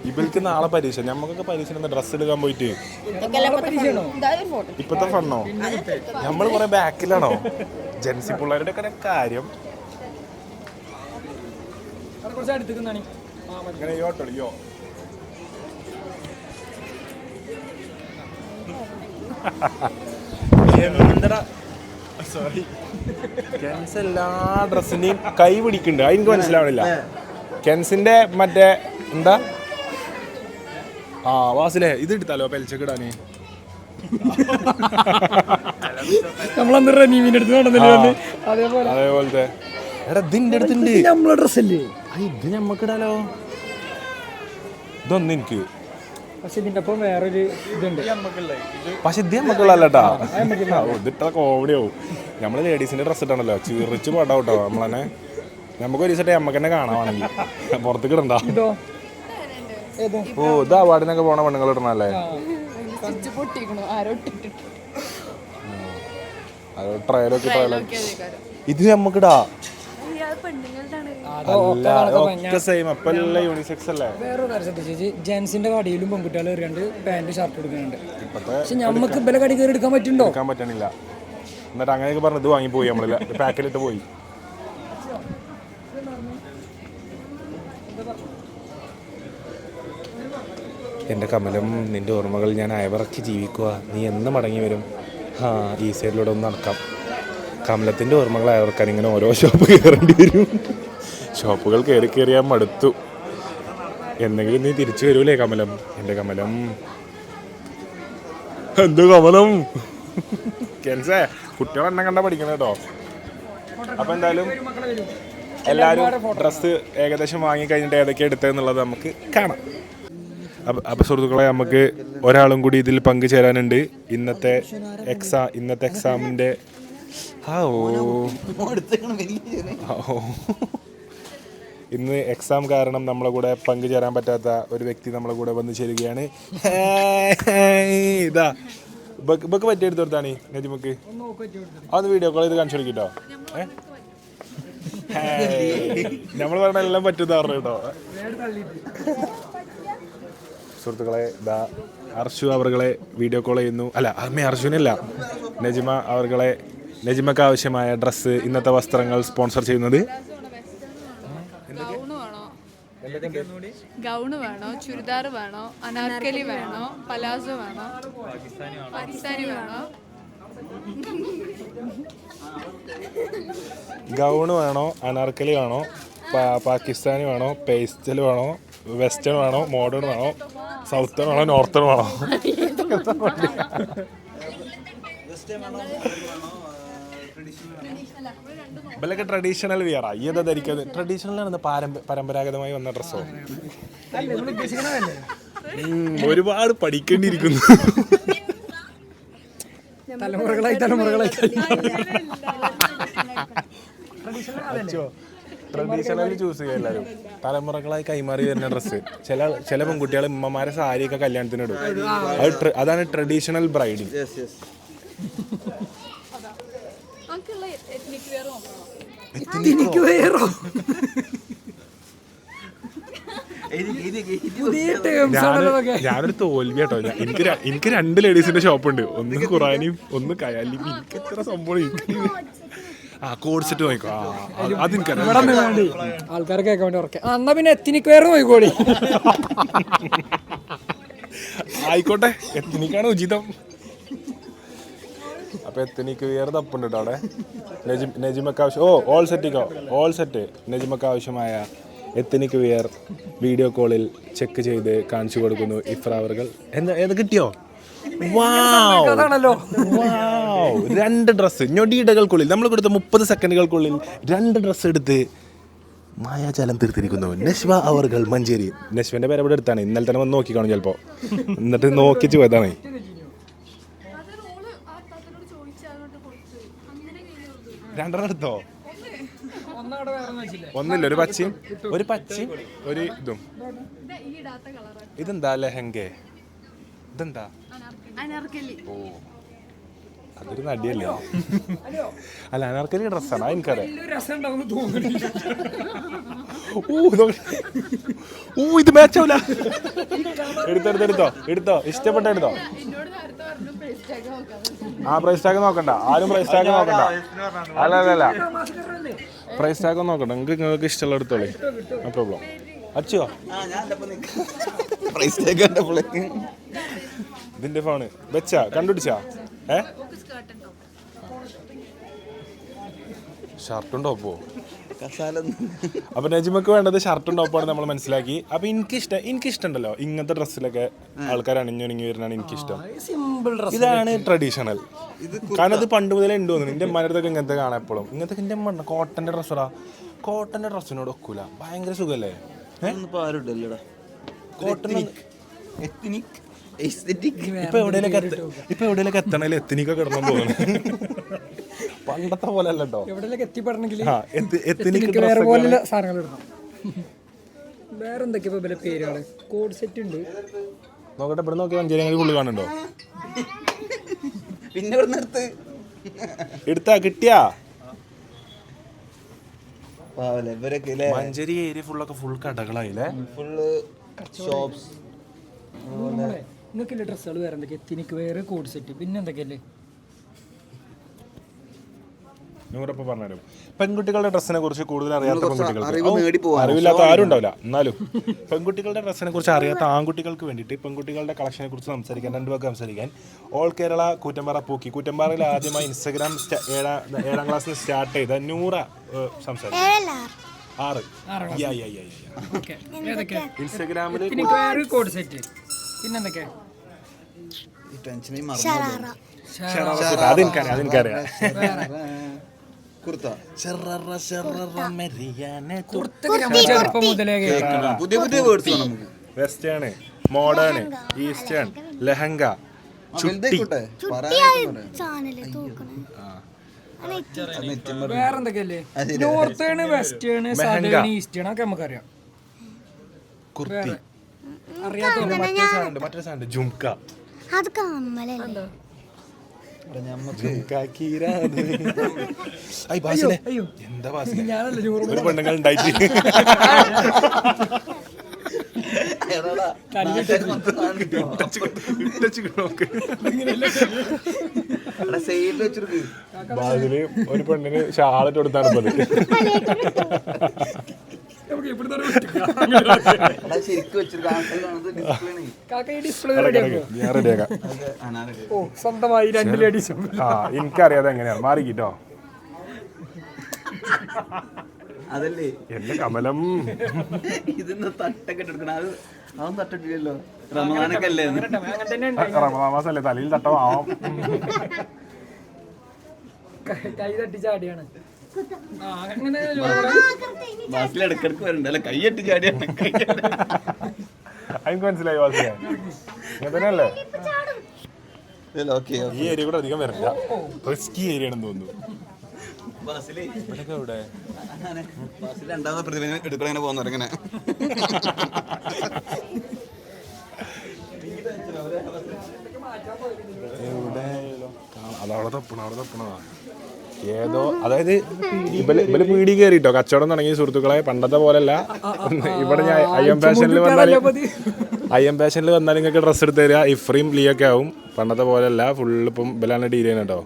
Speaker 1: ഇവർക്ക് നാളെ പരീക്ഷ, ഞമ്മക്കൊക്കെ പരീക്ഷ ഡ്രസ്സ് എടുക്കാൻ പോയിട്ട് ഇപ്പത്തെ ഫണ്ണോ നമ്മള് കൊറേ ബാക്കിലാണോ ജെൻസി പിള്ളേരുടെ ഒക്കെ കാര്യം. സോറി കെൻസ് എല്ലാ ഡ്രസ്സിന്റെയും കൈ പിടിക്കുന്നുണ്ട്, അത് എനിക്ക് മനസ്സിലാവണില്ല. കെൻസിന്റെ മറ്റേ എന്താ വാസിലെ ഇത് എടുത്താലോ പെൽച്ചക്കിടാന്. അതേപോലത്തെ എടാ ഇതിന്റെ അടുത്തുണ്ട്
Speaker 2: നമ്മളെ ഡ്രസ്സല്ലേ
Speaker 1: ഇത് ഞമ്മക്കിടാലോ. ഇതൊന്നും എനിക്ക്
Speaker 2: പക്ഷെ ഇതിന്റെ ഒപ്പം വേറൊരു ഇതുണ്ട്.
Speaker 1: പക്ഷെ ഇത് നമ്മക്കുള്ളല്ലേട്ടാ, ഇതിട്ട കോമഡി ആവും. നമ്മള് ലേഡീസിന്റെ ഡ്രസ്സ് ഇട്ടാണല്ലോ ചീറിച്ച് പാടാവും കേട്ടോ നമ്മളെന്നെ. നമുക്ക് ഒരു ദിവസം നമുക്ക് തന്നെ കാണാണെങ്കിൽ പുറത്തേക്ക് ഇടണ്ട. ഓ ഇത് അവാർഡിനൊക്കെ പോണ പെണ്ണുങ്ങൾ ഇടണല്ലേ. ട്രയലൊക്കെ ഇത് നമ്മക്കിടാ
Speaker 2: ജെൻസിന്റെ കടയിലും പെൺകുട്ടികൾ രണ്ട് പാന്റ് ഷർട്ട് എടുക്കുന്നുണ്ട്. പക്ഷെ നമുക്ക് ഇബലെ കടയിൽ കയറി എടുക്കാൻ പറ്റുന്നുണ്ടോ?
Speaker 1: എടുക്കാൻ പറ്റണില്ല. എന്നിട്ട് അങ്ങനെയൊക്കെ പറഞ്ഞ് ഇത് വാങ്ങിപ്പോയി നമ്മള് പാക്കറ്റിട്ട് പോയി. എൻ്റെ കമലം, നിന്റെ ഓർമ്മകൾ ഞാൻ അയവിറക്കി ജീവിക്കുക. നീ എന്ന് മടങ്ങി വരും? ഈ സൈഡിലൂടെ ഒന്ന് നടക്കാം. കമലത്തിൻ്റെ ഓർമ്മകൾ അയവിറക്കാൻ ഇങ്ങനെ ഓരോ ഷോപ്പ് കയറേണ്ടി വരും. ഷോപ്പുകൾ കയറി കയറിയാൽ മടുത്തു. എന്തെങ്കിലും നീ തിരിച്ചു വരൂലേ കമലം, എൻ്റെ കമലം. എന്ത് കമലം കെൻസേ, കുട്ടികൾ എണ്ണം കണ്ടാ പഠിക്കണം കേട്ടോ. അപ്പം എന്തായാലും എല്ലാവരും ഡ്രസ്സ് ഏകദേശം വാങ്ങിക്കഴിഞ്ഞിട്ട് ഏതൊക്കെയാണ് എടുത്തതെന്നുള്ളത് നമുക്ക് കാണാം. അപ്പം സുഹൃത്തുക്കളെ, നമുക്ക് ഒരാളും കൂടി ഇതിൽ പങ്കുചേരാനുണ്ട്. ഇന്നത്തെ എക്സാമിൻ്റെ ഇന്ന് എക്സാം കാരണം നമ്മളെ കൂടെ പങ്കുചേരാൻ പറ്റാത്ത ഒരു വ്യക്തി നമ്മളെ കൂടെ വന്നു ചേരുകയാണ്. ഇതാ ഇബക്ക് പറ്റിയെടുത്ത് കൊടുത്താണ് നജിമക്ക്. അത് വീഡിയോ കോൾ ചെയ്ത് കാണിച്ചു കൊടുക്കിട്ടോ. നമ്മൾ പറഞ്ഞ എല്ലാം പറ്റുന്ന പറഞ്ഞു കേട്ടോ. സുഹൃത്തുക്കളെ, ഇതാ അർഷു അവർകളെ വീഡിയോ കോൾ ചെയ്യുന്നു. അല്ല അമ്മ അർഷുവിനല്ല, നജിമ അവർകളെ. നജിമക്ക് ആവശ്യമായ ഡ്രസ്സ്, ഇന്നത്തെ വസ്ത്രങ്ങൾ സ്പോൺസർ ചെയ്യുന്നത്
Speaker 4: ഗൗണ് വേണോ, ചുരിദാർ വേണോ, അനാർക്കലി വേണോ, പലാസോ വേണോ, പാകിസ്ഥാനി വേണോ?
Speaker 1: ഗൗണ് വേണോ, അനാർക്കലി വേണോ, പാകിസ്ഥാനി വേണോ, പേസ്റ്റൽ വേണോ, വെസ്റ്റേൺ വേണോ, മോഡേൺ വേണോ, സൗത്തേൺ വേണോ, നോർത്തേൺ വേണോ? ഇവലൊക്കെ ട്രഡീഷണൽ വിയറാ. ഏതാ ധരിക്കുന്നത്? ട്രഡീഷണലാണ് പരമ്പരാഗതമായി വന്ന ഡ്രസ്സോ? ഒരുപാട് പഠിക്കേണ്ടിയിരിക്കുന്നു. ട്രഡീഷണൽ ചൂസ് ചെയ്യുക എല്ലാവരും. തലമുറകളായി കൈമാറി വരുന്ന ഡ്രസ്സ്. ചില പെൺകുട്ടികൾ ഉമ്മമാരെ സാരിയൊക്കെ കല്യാണത്തിന് ഇടും. അതാണ് ട്രഡീഷണൽ ബ്രൈഡിങ്. ഞാനൊരു തോൽവി കേട്ടോ. എനിക്ക് 2 ലേഡീസിന്റെ ഷോപ്പുണ്ട്. ഒന്ന് ഖുറാനും ഒന്ന് കയാലും. എനിക്ക് എത്ര സംഭവം കോഡ്സെറ്റ് നോക്കോ.
Speaker 2: ആൾക്കാരെ കേൾക്കാൻ വേണ്ടി ഉറക്കെ. എന്നാ പിന്നെ എത്തിനിക്ക് വേറെ നോക്കോടി.
Speaker 1: ആയിക്കോട്ടെ, എത്തിനിക്കാണ് ഉചിതം. അപ്പൊ എത്തനിക്ക് വിയർ തപ്പുണ്ട് കേട്ടോ അവിടെ. നജിമക്ക് ആവശ്യം ഓൾ സെറ്റ് നജിമക്ക് ആവശ്യമായ എത്തനിക്ക് വിയർ വീഡിയോ കോളിൽ ചെക്ക് ചെയ്ത് കാണിച്ചു കൊടുക്കുന്നു ഇഫ്രാവറുകൾ. എന്താ ഏത് കിട്ടിയോ?
Speaker 2: അതാണല്ലോ
Speaker 1: 2 ഡ്രസ്സ് ഞൊടിയിടകൾക്കുള്ളിൽ നമ്മൾ കൊടുത്ത 30 സെക്കൻഡുകൾക്കുള്ളിൽ 2 ഡ്രസ്സ് എടുത്ത് മായാജാലം തീർത്തിരിക്കുന്നു നശ്വ അവർകൾ മഞ്ചേരി. നശ്വന്റെ പേര് ഇവിടെ എടുത്താണ്. ഇന്നലെ തന്നെ വന്ന് നോക്കി കാണും ചിലപ്പോ. എന്നിട്ട് നോക്കിച്ച് പോയതാണ്. രണ്ടെണ്ണം എടുത്തോ? ഒന്നില്ല, ഒരു പച്ചയും ഒരു ഇതും. ഇതെന്താ ലെഹങ്കേ? ഇതെന്താ? ഓ അതൊരു നടിയല്ലേ? അല്ല അനാർക്കലി ഡ്രസ്സാണ് എനിക്കറിയാം. ഇത് മാച്ചാവൂല. എടുത്തോ ഇഷ്ടപ്പെട്ട എടുത്തോ. ആ പ്രൈസ് ടാഗ് നോക്കണ്ട, ആരും പ്രൈസ് ടാഗ് നോക്കണ്ട. അല്ല പ്രൈസ് ടാഗ് ഒന്നും നോക്കണ്ട. നിങ്ങൾക്ക് ഇഷ്ടമുള്ള എടുത്തോളേ, നോ പ്രോബ്ലം. അച്ചോ ഇതിന്റെ ഫോണ് വെച്ചാ കണ്ടുപിടിച്ചാ? ഷർട്ടും ടോപ്പോ? അപ്പൊ നജിമക്ക് വേണ്ടത് ഷർട്ടും ടോപ്പാണ് നമ്മൾ മനസ്സിലാക്കി. അപ്പൊ എനിക്കിഷ്ടമുണ്ടല്ലോ ഇങ്ങനത്തെ ഡ്രസ്സിലൊക്കെ ആൾക്കാർ അണിഞ്ഞൊരുങ്ങി വരുന്നതാണ് എനിക്കിഷ്ടം. ഇതാണ് ട്രഡീഷണൽ. കാരണം ഇത് പണ്ട് മുതലേ ഉണ്ട് തോന്നുന്നു. എന്റെ അമ്മയുടെ അടുത്തൊക്കെ ഇങ്ങനത്തെ കാണാൻ എപ്പോഴും. ഇങ്ങനത്തെ എന്റെ അമ്മ കോട്ടന്റെ ഡ്രസ്സടാ. കോട്ടന്റെ ഡ്രസ്സിനോട് ഒക്കൂല, ഭയങ്കര സുഖല്ലേ? ഇപ്പൊ എവിടെയൊക്കെ എത്തണേലും എത്തിനിക്കൊക്കെ ഇടണം തോന്നുന്നു. പണ്ടത്തെ പോലെ അല്ലട്ടോ.
Speaker 2: വേറെന്തൊക്കെയാ പേരാണ്? കോഡ് സെറ്റ് ഉണ്ട്.
Speaker 1: നോക്കട്ടെ, ഇവിടെ നോക്കി മഞ്ചേരി ഫുള്ള് കാണുന്നുണ്ടോ?
Speaker 3: പിന്നെ
Speaker 1: എടുത്താ കിട്ടിയാ?
Speaker 3: മഞ്ചേരി
Speaker 1: ഏരിയ ഫുൾ കടകളായില്ലേ?
Speaker 3: Full shops.
Speaker 2: നിങ്ങൾക്കില്ല ഡ്രസ്സുകൾ വേറെ എന്തൊക്കെയാ? എത്തിനിക്ക് വേറെ കോഡ് സെറ്റ്, പിന്നെ എന്തൊക്കെയല്ലേ?
Speaker 1: നൂറപ്പം പറഞ്ഞാലും പെൺകുട്ടികളുടെ ഡ്രസ്സിനെ കുറിച്ച് കൂടുതൽ അറിയാത്ത പെൺകുട്ടികൾക്ക്, അറിവില്ലാത്ത ആരും ഉണ്ടാവില്ല. എന്നാലും പെൺകുട്ടികളുടെ ഡ്രസ്സിനെ കുറിച്ച് അറിയാത്ത ആൺകുട്ടികൾക്ക് വേണ്ടിയിട്ട് പെൺകുട്ടികളുടെ കളക്ഷനെ കുറിച്ച് സംസാരിക്കാൻ, 2 വാക്ക് സംസാരിക്കാൻ ഓൾ കേരള കൂറ്റമ്പാറ പൂക്കി. കൂറ്റമ്പാറയിൽ ആദ്യമായി ഇൻസ്റ്റഗ്രാം 7ാം ക്ലാസ്സിൽ സ്റ്റാർട്ട് ചെയ്ത നൂറ സംസാരിക്കും. 6 ഇൻസ്റ്റഗ്രാമിൽ
Speaker 2: കോഡ് സെറ്റ്, പിന്നെ എന്തൊക്കെയാ?
Speaker 1: അതെനിക്കറിയാം.
Speaker 3: പുതിയ വേർഡ്സ് നമുക്ക്.
Speaker 1: വെസ്റ്റേൺ, മോഡേൺ, ഈസ്റ്റേൺ, ലെഹങ്ക,
Speaker 2: വേറെന്തൊക്കെയല്ലേ? നോർത്തേൺ, വെസ്റ്റേൺ, സദേൺ, ഈസ്റ്റേൺ ഒക്കെ നമുക്കറിയാം.
Speaker 1: കുർത്തി,
Speaker 2: അറിയാത്ത
Speaker 1: മറ്റൊരു സാധനം ജുംക.
Speaker 5: അത് കമ്മലല്ലേ?
Speaker 1: എന്താ ഒരു പെണ്ണുങ്ങൾ ഉണ്ടായിട്ട് ബാസില് ഒരു പെണ്ണിന് ഷാളിട്ട് കൊടുത്താണ് ഇപ്പത്.
Speaker 2: സ്വന്തമായി 2 ലേഡീസും.
Speaker 1: എനിക്കറിയാതെ എങ്ങനെയാണ് മാറിക്കിട്ടോ.
Speaker 3: അതല്ലേ
Speaker 1: എന്റെ കമലം.
Speaker 3: ഇതിന്ന് തട്ടൊക്കെ എടുക്കണം. അതൊന്നും തട്ടിട്ടില്ലല്ലോ. റമദാനൊക്കെ അല്ലേ?
Speaker 1: റമദാനല്ലേ, തലയിൽ തട്ടോ ആവാം.
Speaker 2: കൈ തട്ടി ചാടിയാണ്.
Speaker 3: ഇടക്കിടക്ക് വരണ്ടല്ലേ, കൈയ്യട്ടി ചാടിയാണ്.
Speaker 1: എനിക്ക് മനസ്സിലായി വാസിലെ, അങ്ങനെ തന്നെയല്ലേ? ഈ ഏരിയ കൂടെ അധികം വരില്ല, റിസ്കി ഏരിയ ആണെന്ന് തോന്നുന്നു. ഇവിടെ
Speaker 3: രണ്ടാമത്തെ പ്രതിഭ എടുക്കണ പോകുന്നവർ ഇങ്ങനെ
Speaker 1: അതവിടെ തപ്പണതാ ഏതോ. അതായത് ഇവല് പീടി കയറിട്ടോ കച്ചവടം തുടങ്ങിയ സുഹൃത്തുക്കളെ. പണ്ടത്തെ പോലല്ല. ഇവിടെ ഞാൻ IM ഫാഷനിൽ വന്നാൽ നിങ്ങൾക്ക് ഡ്രസ്സ് എടുത്ത് തരിക ഇഫ്രീം ലിയൊക്കെ ആവും. പണ്ടത്തെ പോലെയല്ല, ഫുള്ള് ഇപ്പം ഇവലാണ് ഡീൽ ചെയ്യുന്നത് കേട്ടോ.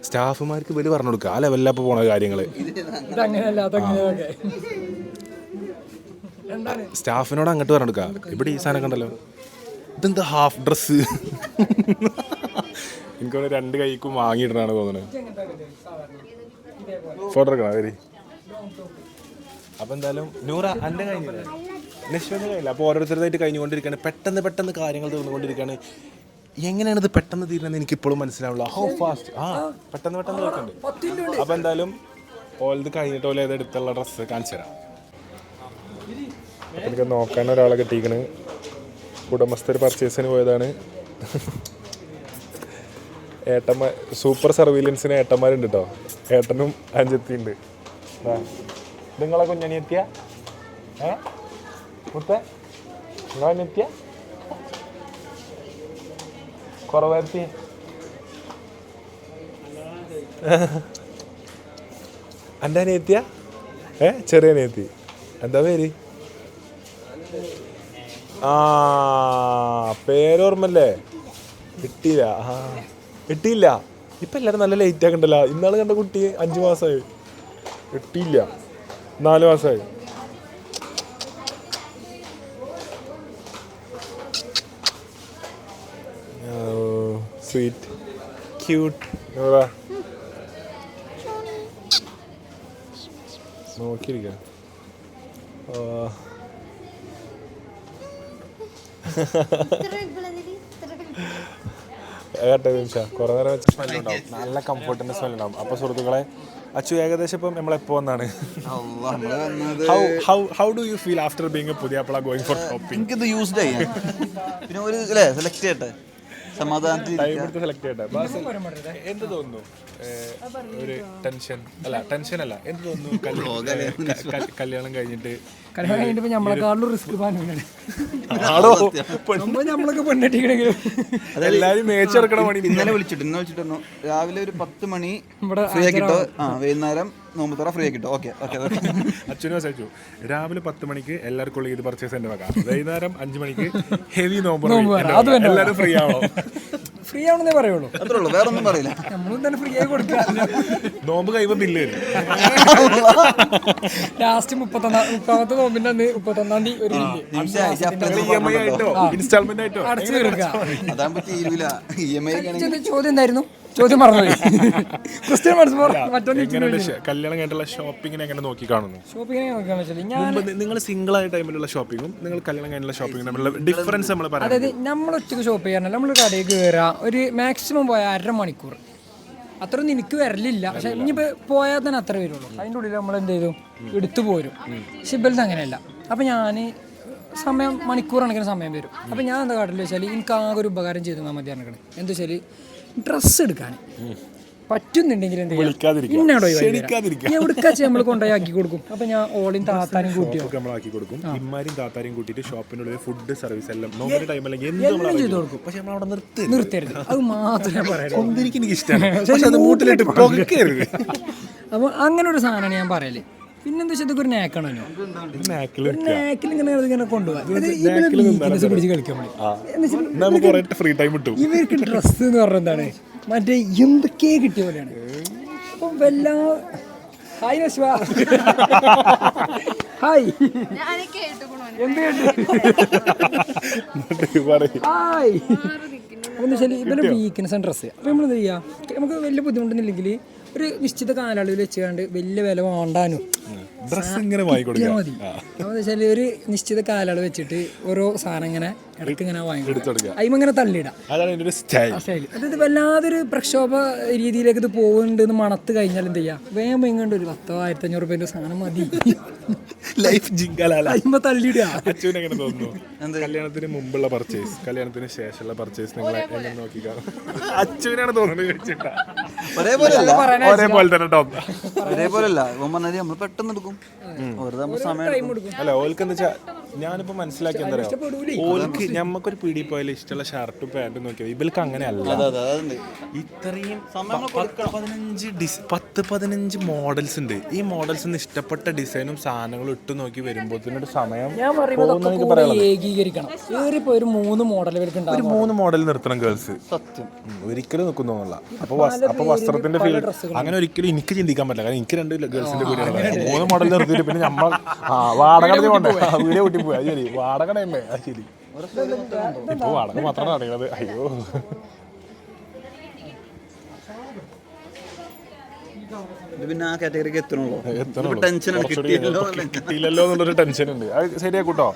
Speaker 1: സ്റ്റാഫുമാർക്ക് ഇവര് പറഞ്ഞു കൊടുക്കുക ആ ലെവലിലാണ് ഇപ്പോൾ പോണ കാര്യങ്ങള്. സ്റ്റാഫിനോട് അങ്ങോട്ട് പറഞ്ഞു കൊടുക്കുക, ഇവിടെ ഈ സാധനം കണ്ടല്ലോ, ഇതെന്താ ഹാഫ് ഡ്രസ്സ്, എനിക്കൊന്ന് 2 കൈക്കും വാങ്ങിയിട്ടാണ് തോന്നുന്നത്. ഫോട്ടോ എടുക്കണം വരി. അപ്പം എന്തായാലും നൂറ എൻ്റെ കഴിഞ്ഞില്ല, നിശ്ചയം കഴിഞ്ഞില്ല. അപ്പോൾ ഓരോരുത്തരുതായിട്ട് കഴിഞ്ഞുകൊണ്ടിരിക്കുകയാണ്. പെട്ടെന്ന് കാര്യങ്ങൾ തീർന്നുകൊണ്ടിരിക്കുകയാണ്. എങ്ങനെയാണ് ഇത് പെട്ടെന്ന് തീരുന്നത് എനിക്കിപ്പോഴും മനസ്സിലാവില്ല. ഹൗ ഫാസ്റ്റ് പെട്ടെന്ന് കേൾക്കുന്നുണ്ട്. അപ്പോൾ എന്തായാലും ഓലത് കഴിഞ്ഞിട്ട് പോലെ ഏതെടുത്തുള്ള ഡ്രസ്സ് കാണിച്ചു തരാം. അപ്പം എനിക്ക് നോക്കാൻ ഒരാളെ കിട്ടിയിരിക്കണ്. ഉടമസ്ഥർ പർച്ചേസിന് പോയതാണ്. ഏട്ടന്മാർ സൂപ്പർ സർവീലൻസിന് ഏട്ടന്മാരുണ്ട് കേട്ടോ. ഏട്ടനും അഞ്ചത്തിയുണ്ട്. നിങ്ങളെ കുഞ്ഞനിയെത്തിയ മുത്ത നിങ്ങളെത്തിയ കുറവെത്തി. എൻ്റെ അനിയത്തിയ ചെറിയ അനിയത്തി. എന്താ പേര്? പേരോർമ്മല്ലേ? കിട്ടിയില്ല. ഇപ്പം എല്ലാവരും നല്ല ലേറ്റ് ആക്കണ്ടല്ലോ. ഇന്നാൾ കണ്ട കുട്ടി 5 മാസമായി. കിട്ടിയില്ല, 4 മാസമായി. സ്വീറ്റ് ക്യൂട്ട് നോക്കിയിരിക്ക. കുറെ നേരം വെച്ച് സ്മെല്ലുണ്ടാവും, നല്ല കംഫർട്ടിൻ്റെ സ്മെല്ലുണ്ടാവും. അപ്പോൾ സുഹൃത്തുക്കളെ, അച്ചു ഏകദേശം ഇപ്പം നമ്മളെപ്പോൾ വന്നാണ്? How do you feel after being a puthiyappila going for shopping?
Speaker 3: എനിക്കിത് യൂസ്ഡ് ആയി. പിന്നെ ഒരു സെലക്ട് ചെയ്യട്ടെ, സമാധാനത്തിൽ
Speaker 1: സെലക്ട് ചെയ്യട്ടെ. എന്ത് തോന്നുന്നു? ഒരു ടെൻഷൻ അല്ല എന്ത് തോന്നുന്നു? കല്യാണം കഴിഞ്ഞിട്ട്
Speaker 2: നമ്മളെക്കാളും റിസ്ക് നമ്മളൊക്കെ പെണ്ണെട്ടിക്കണെങ്കിലും
Speaker 1: എല്ലാരും മേച്ചെടുക്കണ പണി.
Speaker 3: ഇന്നലെ വിളിച്ചിട്ടു രാവിലെ ഒരു 10 മണി ഫ്രീ ആക്കിട്ടോ, വൈകുന്നേരം നോമ്പുത്തോറ ഫ്രീ ആക്കിട്ടോ. ഓക്കെ
Speaker 1: അച്ഛനും വെച്ചു രാവിലെ 10 മണിക്ക് എല്ലാവർക്കും ഇത് പർച്ചേസ് എൻ്റെ വക, വൈകുന്നേരം 5 മണിക്ക് ഹെവി നോമ്പ്. എല്ലാവരും ഫ്രീ ആണോ?
Speaker 2: ഫ്രീ ആണെന്നേ പറയുള്ളൂ,
Speaker 3: അത്രേ ഉള്ളൂ, വേറെ ഒന്നും പറയില്ല.
Speaker 2: നമ്മളും തന്നെ ഫ്രീ ആയി കൊടുക്കുക.
Speaker 1: നോമ്പ് കഴിയുമ്പോൾ ബില്ല് വരും.
Speaker 2: ലാസ്റ്റ് 30 നോമ്പിന്റെ അന്ന് 31-ാം തീയതി ഒരു
Speaker 1: ഇൻസ്റ്റാൾമെന്റ് ആയിട്ടോ
Speaker 2: അടച്ചു തീർക്കുക.
Speaker 3: അതാകുമ്പോ തീരുവില്ല.
Speaker 2: ചോദ്യം എന്തായിരുന്നു? ചോദ്യം മറന്നുപോയി. ക്രിസ്ത്യൻ
Speaker 1: കല്യാണം കഴിഞ്ഞിട്ടുള്ള ഷോപ്പിങ്ങിനെ എങ്ങനെ നോക്കി കാണുന്നു?
Speaker 2: ഷോപ്പിങ്ങിനെ നോക്കാന്ന് വെച്ചാൽ ഞാൻ
Speaker 1: നിങ്ങൾ സിംഗിൾ ആയ ടൈമിലുള്ള ഷോപ്പിങ്ങും നിങ്ങൾ കല്യാണം കഴിഞ്ഞുള്ള ഷോപ്പിംഗും തമ്മിലുള്ള ഡിഫറൻസ് നമ്മൾ പറയാം.
Speaker 2: അതായത് നമ്മൾ ഒറ്റയ്ക്ക് ഷോപ്പ് ചെയ്യാനല്ല, നമ്മൾ കടയിൽ കയറുക, ഒരു മാക്സിമം പോയാൽ 1/2 മണിക്കൂർ, അത്രയൊന്നും എനിക്ക് വരലില്ല. പക്ഷെ ഇനിയിപ്പോൾ പോയാൽ തന്നെ അത്ര വരുള്ളൂ. അതിൻ്റെ ഉള്ളിൽ നമ്മൾ എന്ത് ചെയ്തു എടുത്തു പോരും. ഷിബൽസ് അങ്ങനെയല്ല. അപ്പം ഞാൻ സമയം മണിക്കൂർ കണക്കിന് സമയം വരും. അപ്പം ഞാൻ എന്താ കാട്ടിൽ വെച്ചാൽ എനിക്ക് ആകെ ഒരു ഉപകാരം ചെയ്തു തന്നാൽ മതി പറഞ്ഞത്. എന്താ വെച്ചാൽ ഡ്രസ്സ് എടുക്കാൻ പറ്റുന്നുണ്ടെങ്കിൽ എന്ത് എവിടെക്കാ നമ്മൾ കൊണ്ടുപോയി ആക്കി കൊടുക്കും. അപ്പം ഞാൻ ഓളിയും താത്താനും കൂട്ടിയോ
Speaker 1: നമ്മളാക്കി കൊടുക്കും. ഇമ്മാരും താത്താരും കൂട്ടിയിട്ട് ഷോപ്പിനുള്ളിൽ ഫുഡ് സർവീസ് എല്ലാം ചെയ്ത് കൊടുക്കും. പക്ഷെ നമ്മൾ അവിടെ
Speaker 2: നിർത്തരുത്, അത് മാത്രമേ പറയാം.
Speaker 1: എനിക്ക് ഇഷ്ടമാണ്.
Speaker 2: അപ്പോൾ അങ്ങനെ ഒരു സാധനമാണ് ഞാൻ പറയല്. പിന്നെന്താ വെച്ചാൽ ഇതൊക്കെ ഒരു നാക്കാണോ, നാക്കിൽ ഇങ്ങനെ കൊണ്ടുപോകാൻ പിടിച്ച് കളിക്കാൻ
Speaker 1: ഫ്രീ ടൈം കിട്ടും.
Speaker 2: ഇവർക്ക് ഡ്രസ്സ് എന്ന് പറഞ്ഞ എന്താണ് മറ്റേ എന്തൊക്കെ കിട്ടിയ പോലെയാണ്. അപ്പം വല്ലാ ഹായ് നശ്വ, ഹായ് എന്ത് ഹായ്. അപ്പം വെച്ചാൽ ഇവരുടെ വീക്ക്നെസ് ആണ് ഡ്രസ്സ്. അപ്പം നമ്മൾ എന്ത് ചെയ്യുക, നമുക്ക് വലിയ ബുദ്ധിമുട്ടൊന്നുമില്ലെങ്കിൽ ഒരു നിശ്ചിത കാലയളവിൽ വെച്ചുകൊണ്ട് വലിയ വില വേണ്ടാനും
Speaker 1: ഡ്രസ്സ് ഇങ്ങനെ വാങ്ങിക്കൊടുക്കാൻ
Speaker 2: മതി. അപ്പോൾ വെച്ചാൽ ഒരു നിശ്ചിത കാലയളവ് വെച്ചിട്ട് ഓരോ സാധനം ഇങ്ങനെ ഇടയ്ക്ക് ഇങ്ങനെ വാങ്ങിക്കൊടുക്കുക, അതിങ്ങനെ തള്ളിയിടാം. അതായത് വല്ലാതൊരു പ്രക്ഷോഭ രീതിയിലേക്ക് ഇത് പോകുന്നുണ്ട് മണത്ത് കഴിഞ്ഞാൽ എന്ത് ചെയ്യുക, വേഗം ഇങ്ങോട്ട് ഒരു 10,000-1500 രൂപേൻ്റെ സാധനം മതി,
Speaker 1: ലൈഫ്
Speaker 2: ജിങ്കലാകുമ്പോൾ തള്ളിയിടുക.
Speaker 1: അച്ഛൻ എങ്ങനെ തോന്നുന്നു? കല്യാണത്തിന് മുമ്പുള്ള പർച്ചേസ്, കല്യാണത്തിന് ശേഷമുള്ള പർച്ചേസ് നിങ്ങളെ എങ്ങനെ നോക്കിക്കാ? അച്ഛനാണ് തോന്നുന്നത് ചോദിച്ചിട്ടാ
Speaker 3: ഒരേപോലെ
Speaker 1: തന്നെ ടോപ്പ്
Speaker 3: ഒരേപോലെയല്ല. നമ്മൾ പെട്ടെന്ന് എടുക്കും.
Speaker 1: അല്ല ഓൽക്ക് എന്താ വെച്ചാൽ ഞാനിപ്പോ മനസ്സിലാക്കി എന്താ പറയാ, ഓൽക്ക് ഞമ്മക്കൊരു പീടി പോയാലും ഇഷ്ടമുള്ള ഷർട്ടും പാന്റും നോക്കിയാൽ ഇവർക്ക് അങ്ങനെ അല്ല. ഇത്രയും 10-15 മോഡൽസ് ഉണ്ട്. ഈ മോഡൽസ് ഇഷ്ടപ്പെട്ട ഡിസൈനും സാധനങ്ങളും ഇട്ട് നോക്കി വരുമ്പോഴത്തേനൊരു സമയം
Speaker 2: ഏകീകരിക്കണം. ഏറിപ്പോ ഒരു 3 മോഡൽ
Speaker 1: ഒരു 3 മോഡൽ നിർത്തണം ഗേൾസ്. സത്യം ഒരിക്കലും നിൽക്കുന്നല്ല. അപ്പൊ വസ്ത്രത്തിന്റെ ഫീൽഡ് അങ്ങനെ ഒരിക്കലും എനിക്ക് ചിന്തിക്കാൻ പറ്റില്ല. കാരണം എനിക്ക് 2 ഗേൾസിന്റെ വീടാണ്. 3 മോഡൽ നിർത്തിയിട്ട് പിന്നെ നമ്മൾ വാടക വീഡിയോ കൂട്ടി പോയി. അത് ശരി, വാടക തന്നെ. അത് ശരി, ഇപ്പൊ വാടക മാത്രമാണ് അറിയണത്. അയ്യോ
Speaker 3: ഇത് പിന്നെ ആ കാറ്റഗറിക്ക് എത്തണല്ലോ. ടെൻഷനാണ്,
Speaker 1: കിട്ടിയില്ലല്ലോ എന്നുള്ളൊരു ടെൻഷൻ ഉണ്ട്. അത് ശരിയാക്കൂട്ടോ.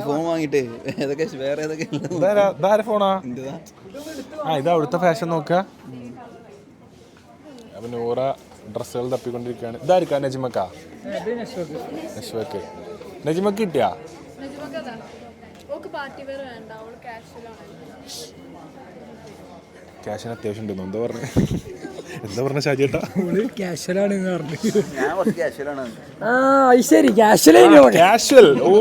Speaker 3: ഫോൺ വാങ്ങിട്ടേ ഏതൊക്കെ വേറെ ഏതൊക്കെ
Speaker 1: ഇതാരെ ഫോണാ? ഇത് അവിടുത്തെ ഫാഷൻ നോക്കുക. അപ്പൊ നൂറ ഡ്രസ്സുകൾ തപ്പിക്കൊണ്ടിരിക്കുകയാണ്. ഇതായിരിക്കാ നജിമക്കാ? നജിമക്ക് കിട്ടിയാ? ക്യാഷിന് അത്യാവശ്യം ഉണ്ടെന്നോ? എന്താ പറഞ്ഞ ഷാജിയേട്ടാ?
Speaker 2: ക്യാഷ്വലാണ് പറഞ്ഞു.
Speaker 3: ഞാൻ കുറച്ച് ക്യാഷ്വലാണ്.
Speaker 2: ശരി
Speaker 1: ക്യാഷ്വൽ. ഓ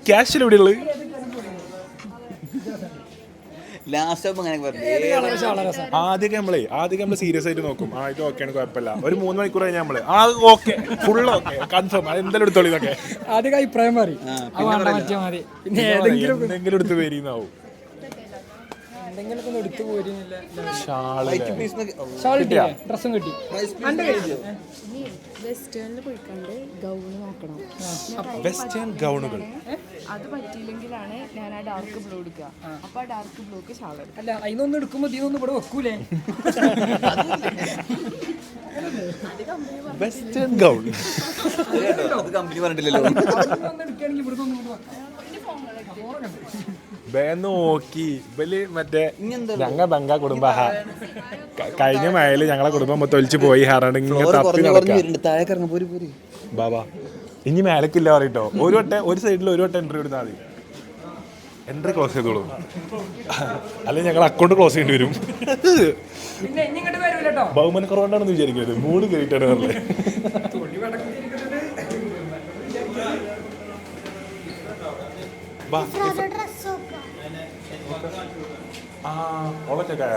Speaker 1: ക്യാഷ്വൽ എവിടെയുള്ളത്?
Speaker 3: ലാസ്റ്റ് അങ്ങനെ
Speaker 1: ആദ്യമൊക്കെ നമ്മള് സീരിയസ് ആയിട്ട് നോക്കും. ഇത് ഓക്കെയാണ്, കുഴപ്പമില്ല. ഒരു 3 മണിക്കൂർ കഴിഞ്ഞാൽ നമ്മള് ഓക്കെ ഫുൾ ഓക്കെ കൺഫേം എന്തായാലും എടുത്തോളി ഇതൊക്കെ.
Speaker 2: ആദ്യം അഭിപ്രായം മാറി പിന്നെ
Speaker 1: എന്തെങ്കിലും എടുത്ത് പേരിന്നാവും.
Speaker 2: ഡ്രസ്സും കിട്ടി.
Speaker 6: വെസ്റ്റേണിൽ പോയിക്കണ്ട് ഗൗണ് നോക്കണം.
Speaker 1: വെസ്റ്റേൺ ഗൗണുകൾ
Speaker 6: അത് പറ്റിയില്ലെങ്കിലാണ് ഞാൻ ആ ഡാർക്ക് ബ്ലൂ എടുക്കുക. അപ്പൊ ആ ഡാർക്ക് ബ്ലൂക്ക് ഷാൾ എടുക്കും.
Speaker 2: അല്ല അതിനൊന്നും എടുക്കുമ്പോ ഇതിനൊന്നും ഇവിടെ വെക്കൂലേ?
Speaker 1: വെസ്റ്റേൺ ഗൗൺ
Speaker 3: കമ്പനി പറഞ്ഞിട്ടില്ലല്ലോ.
Speaker 1: നോക്കി ഇവല് മറ്റേ ഞങ്ങ ബംഗാ കുടുംബ കഴിഞ്ഞ മഴയില് ഞങ്ങളെ കുടുംബം മൊത്തം ഒലിച്ചു പോയി ഹാറാണ് ഇങ്ങനെ തപ്പി നടക്കാം. ബാബാ ഇനി മേലക്കില്ല പറയട്ടോ. ഒരു സൈഡിൽ ഒരു വട്ടം എൻട്രി എടുത്താൽ മതി. എൻട്രി ക്ലോസ് ചെയ്തോളൂ, അല്ലെങ്കിൽ ഞങ്ങൾ അക്കൗണ്ട് ക്ലോസ് ചെയ്യേണ്ടി വരും. ബഹുമാനക്കുറവുണ്ടാണെന്ന് വിചാരിക്കരുത്. 3 കയറിയിട്ടാണ് പറഞ്ഞത്. ഓളൊറ്റക്കായ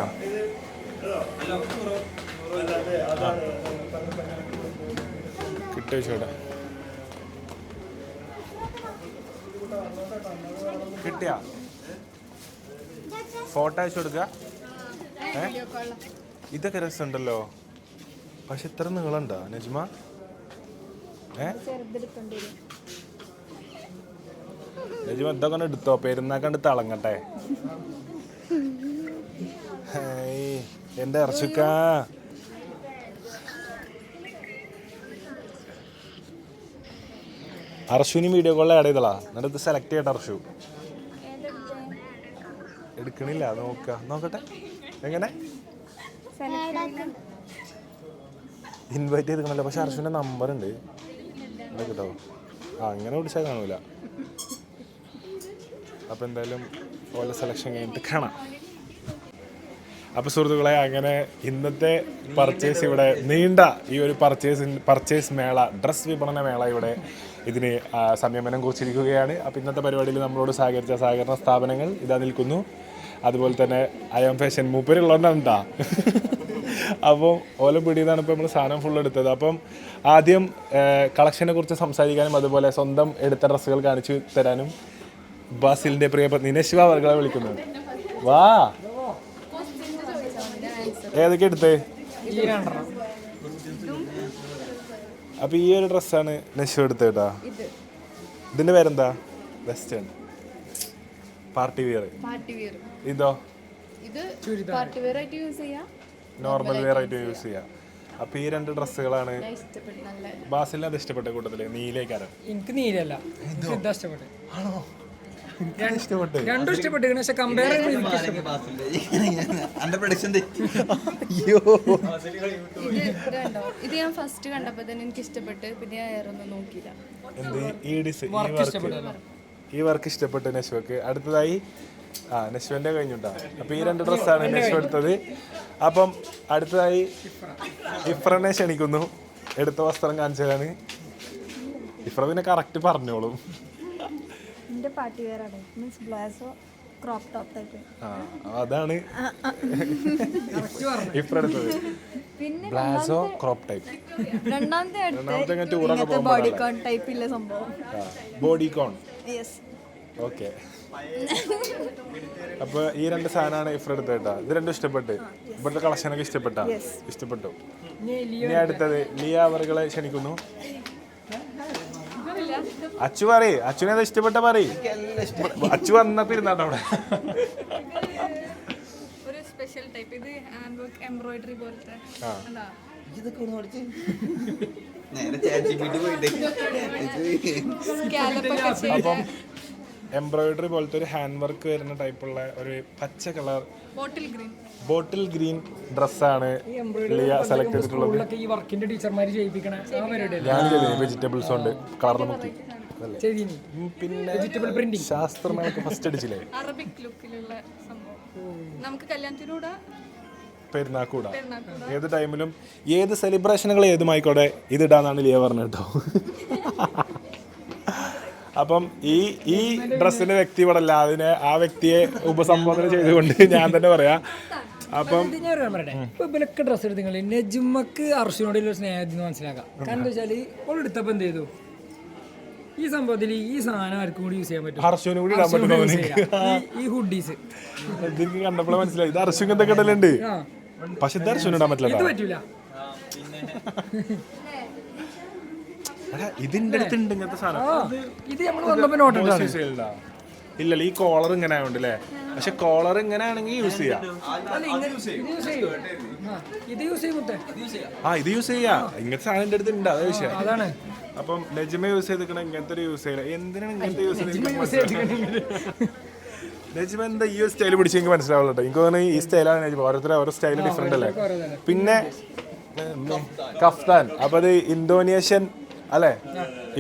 Speaker 1: കിട്ടിയ കിട്ടിയ ഫോട്ടോ അയച്ചു കൊടുക്ക. ഇതൊക്കെ രസമുണ്ടല്ലോ, പക്ഷെ ഇത്ര നീളണ്ടോ നജ്മ? നജ്മ ഇതൊക്കെ എടുത്തോ, പെരുന്നാക്കണ്ട് തിളങ്ങട്ടെ. എന്റെ ഇറച്ചിക്ക അർഷുവിന് വീഡിയോ കോളിൽ ആഡ് ചെയ്തളാ. എന്നിട്ട് ഇത് സെലക്ട് ചെയ്യട്ടെ. അർഷു എടുക്കണില്ല, നോക്കട്ടെ എങ്ങനെ ഇൻവൈറ്റ് ചെയ്തിക്കണല്ലോ. പക്ഷെ അർഷുവിന്റെ നമ്പർ ഉണ്ട് കേട്ടോ. അങ്ങനെ വിളിച്ചാൽ കാണൂല. അപ്പൊ എന്തായാലും ഓരോ സെലക്ഷൻ കഴിഞ്ഞിട്ട് കാണാം. അപ്പോൾ സുഹൃത്തുക്കളെ, അങ്ങനെ ഇന്നത്തെ പർച്ചേസ് ഇവിടെ നീണ്ട ഈ ഒരു പർച്ചേസ് മേള, ഡ്രസ് വിപണന മേള ഇവിടെ ഇതിന് സംയമനം കുറിച്ചിരിക്കുകയാണ്. അപ്പോൾ ഇന്നത്തെ പരിപാടിയിൽ നമ്മളോട് സഹകരിച്ച സഹകരണ സ്ഥാപനങ്ങൾ ഇതാ നിൽക്കുന്നു. അതുപോലെ തന്നെ അയം ഫാഷൻ മൂപ്പരുള്ളതുകൊണ്ടാണ് കേട്ടോ. അപ്പം ഓലം പിടിയെന്നാണ് ഇപ്പോൾ നമ്മൾ സാധനം ഫുൾ എടുത്തത്. അപ്പം ആദ്യം കളക്ഷനെ കുറിച്ച് സംസാരിക്കാനും അതുപോലെ സ്വന്തം എടുത്ത ഡ്രസ്സുകൾ കാണിച്ചു തരാനും ബാസിലിൻ്റെ പ്രിയപത്നി നശ്വ അവർകളെ വിളിക്കുന്നു. വാ, ഏതൊക്കെ എടുത്തേ? അപ്പൊ ഈ ഒരു ഡ്രസ്സാണ് നശ്വ എടുത്തത് കേട്ടോ. ഇതിന്റെ പേരെന്താ? Western party wear. ഇതോ?
Speaker 6: ഇത് പാർട്ടി വെയർ ആയിട്ട് യൂസ് ചെയ്യാം,
Speaker 1: നോർമൽ വെയർ ആയിട്ട് യൂസ് ചെയ്യാം. അപ്പൊ ഈ 2 ഡ്രസ്സുകളാണ് ബാസിലിന് അത് ഇഷ്ടപ്പെട്ട കൂട്ടത്തില്. നീലേക്കാരൻ.
Speaker 2: എനിക്ക് നീലല്ല, ഇഷ്ടപ്പെട്ടു.
Speaker 1: ആണോ? ഇഷ്ടപ്പെട്ടു.
Speaker 2: രണ്ടും ഇഷ്ടപ്പെട്ടു. പക്ഷെ കമ്പയർ
Speaker 6: ഇത് ഞാൻ ഫസ്റ്റ് കണ്ടപ്പോ തന്നെ എനിക്ക് ഇഷ്ടപ്പെട്ട്. പിന്നെ ഞാൻ വേറൊന്നും നോക്കിയില്ല.
Speaker 1: ഈ വർക്ക് ഇഷ്ടപ്പെട്ടു നശ്വക്ക്. അടുത്തതായി നശ്വന്റെ കഴിഞ്ഞുണ്ടാ. അപ്പൊ ഈ 2 ഡ്രസ്സാണ് നശ്വ എടുത്തത്. അപ്പം അടുത്തതായി ഇഫ്രനെ ക്ഷണിക്കുന്നു. എടുത്ത വസ്ത്രം കാണിച്ചതാണ്. ഇഫ്ര പിന്നെ കറക്റ്റ് പറഞ്ഞോളും.
Speaker 5: എന്റെ പാർട്ടി വെയർ ആണ്, മീൻസ് ബ്ലാസോ ക്രോപ്പ് ടോപ്പ് ടൈപ്പ്.
Speaker 1: അതാണ് ഇഫ്ര എടുത്തത്. ബ്ലാസോ ക്രോപ്പ് ടൈപ്പ്.
Speaker 5: രണ്ടാമത്തെ ബോഡിക്കോൺ ടൈപ്പ് ഇല്ല സംഭവം.
Speaker 1: ബോഡിക്കോൺ.
Speaker 5: യെസ്.
Speaker 1: ഓക്കെ. അപ്പൊ ഈ 2 സാധനമാണ് ഇഫ്ര എടുത്തത് കേട്ടോ. ഇത് 2 ഇഷ്ടപ്പെട്ട്. ഇവിടുത്തെ കളക്ഷനൊക്കെ ഇഷ്ടപ്പെട്ടു. ഇനി അടുത്തത് ലിയ അവർകളെ ക്ഷണിക്കുന്നു. അച്ചു പറയ്, അച്ഛനെ അത് ഇഷ്ടപ്പെട്ട പറയ്. അച്ചു വന്നപ്പോ ഇരുന്നാട്ടോ അവിടെ.
Speaker 4: ടൈപ്പ്. ഇത് ഹാൻഡ് വർക്ക് എംബ്രോയിഡറി പോലത്തെ. എന്താ
Speaker 3: ഇതൊക്കെ ഒന്ന് പഠിച്ച് നേരെ ChatGPT പോയിട്ട്
Speaker 4: സ്കാലപ്പൊക്കെ ചെയ്ത്
Speaker 1: അപ്പം എംബ്രോയിഡറി പോലത്തെ ഒരു ഹാൻഡ് വർക്ക് വരുന്ന ടൈപ്പുള്ള ഒരു പച്ച കളർ ബോട്ടിൽ ഗ്രീൻ ഡ്രസ്സാണ് ലിയ സെലക്ട് ചെയ്തിട്ടുള്ളത്.
Speaker 2: സ്കൂളിലൊക്കെ ഈ വർക്കിന്റെ ടീച്ചർമാര് ചെയ്യിപ്പിക്കണ ആ പരിപാടി
Speaker 1: ഞാൻ ചെയ്തു വെജിറ്റബിൾസ് കൊണ്ട് കളറിൽ മുക്കി.
Speaker 2: ചെയ്തിനി.
Speaker 1: പിന്നെ
Speaker 2: വെജിറ്റബിൾ പ്രിന്റിങ്
Speaker 1: ശാസ്ത്രമേളക്ക് ഫസ്റ്റ് അടിച്ചില്ലേ,
Speaker 4: അറബിക് ലുക്കിലുള്ള സംഭവം. നമുക്ക് കല്യാണത്തിനൂടെ
Speaker 1: പെരുന്നാക്കൂടാ. ഏത് ടൈമിലും ഏത് സെലിബ്രേഷനുകൾ ഏതുമായിക്കോട്ടെ ഇതിടാന്നാണ് ലിയ പറഞ്ഞത് കേട്ടോ. അപ്പം ഈ ഡ്രസ്സിന്റെ വ്യക്തി ഇവിടെ അല്ല, അതിനെ ആ വ്യക്തിയെ ഉപസംബോധന ചെയ്തുകൊണ്ട് ഞാൻ തന്നെ പറയാം. അപ്പം
Speaker 2: ഞാൻ പറയട്ടെ, ഇപ്പൊ ഇവരൊക്കെ ഡ്രസ്സ് എടുത്ത് നെജുമ്മക്ക് അർഷുവിനോടുള്ള സ്നേഹത്തിന് മനസ്സിലാക്കാം. കാരണം എന്താ വെച്ചാല് ഓൾ എടുത്തപ്പോ എന്ത് ചെയ്തു, ഈ സംഭവത്തിൽ ഈ സാധനം ആർക്കും കൂടി യൂസ് ചെയ്യാൻ പറ്റും.
Speaker 1: ഹർഷുവിന് കൂടി ഇടാൻ പറ്റും.
Speaker 2: ഈ ഹുഡീസ്
Speaker 1: എനിക്ക് കണ്ടപ്പോഴേ മനസ്സിലായി ഇത് ഹർഷുക്ക് എന്തൊക്കെ ഇടലുണ്ട്, പക്ഷെ ഇത് ഹർഷുവിന് ഇടാൻ പറ്റില്ല.
Speaker 2: പറ്റൂല.
Speaker 1: ഇതിന്റെ അടുത്തുണ്ട് ഇങ്ങനത്തെ സാധനം.
Speaker 2: ഇത് നമ്മൾ വന്നപ്പോ നോട്ടിട്ടാണ്.
Speaker 1: ഇല്ലല്ലോ ഈ കോളർ ഇങ്ങനെ ആവുണ്ട് അല്ലേ, പക്ഷെ കോളർ ഇങ്ങനെ ആണെങ്കിൽ യൂസ് ചെയ്യാം.
Speaker 2: ഇത് യൂസ് ചെയ്യുമ്പോ
Speaker 1: ഇത് യൂസ് ചെയ്യാം. ഇങ്ങനത്തെ സാധനം എന്റെ അടുത്ത് ഉണ്ട്, അതാ വിഷയം.
Speaker 2: അതാണ്.
Speaker 1: അപ്പം നജ്മ യൂസ് ചെയ്തിരിക്കണ ഇങ്ങനത്തെ ഒരു യൂസ് ചെയ്യില്ല. എന്തിനാണ് ഇങ്ങനത്തെ യൂസ് ചെയ്തിരിക്കുന്നത്? നജ്മ എന്താ ഈ ഒരു സ്റ്റൈൽ പിടിച്ച് എനിക്ക് മനസ്സിലാവുള്ളൂ കേട്ടോ. എനിക്ക് തോന്നുന്നു ഈ സ്റ്റൈലാണ് നജ്മ. ഓരോരുത്തരും ഓരോ സ്റ്റൈൽ ഡിഫറെന്റ് അല്ലേ. പിന്നെ കഫ്താൻ, അപ്പൊ അത് ഇന്തോനേഷ്യൻ അല്ലേ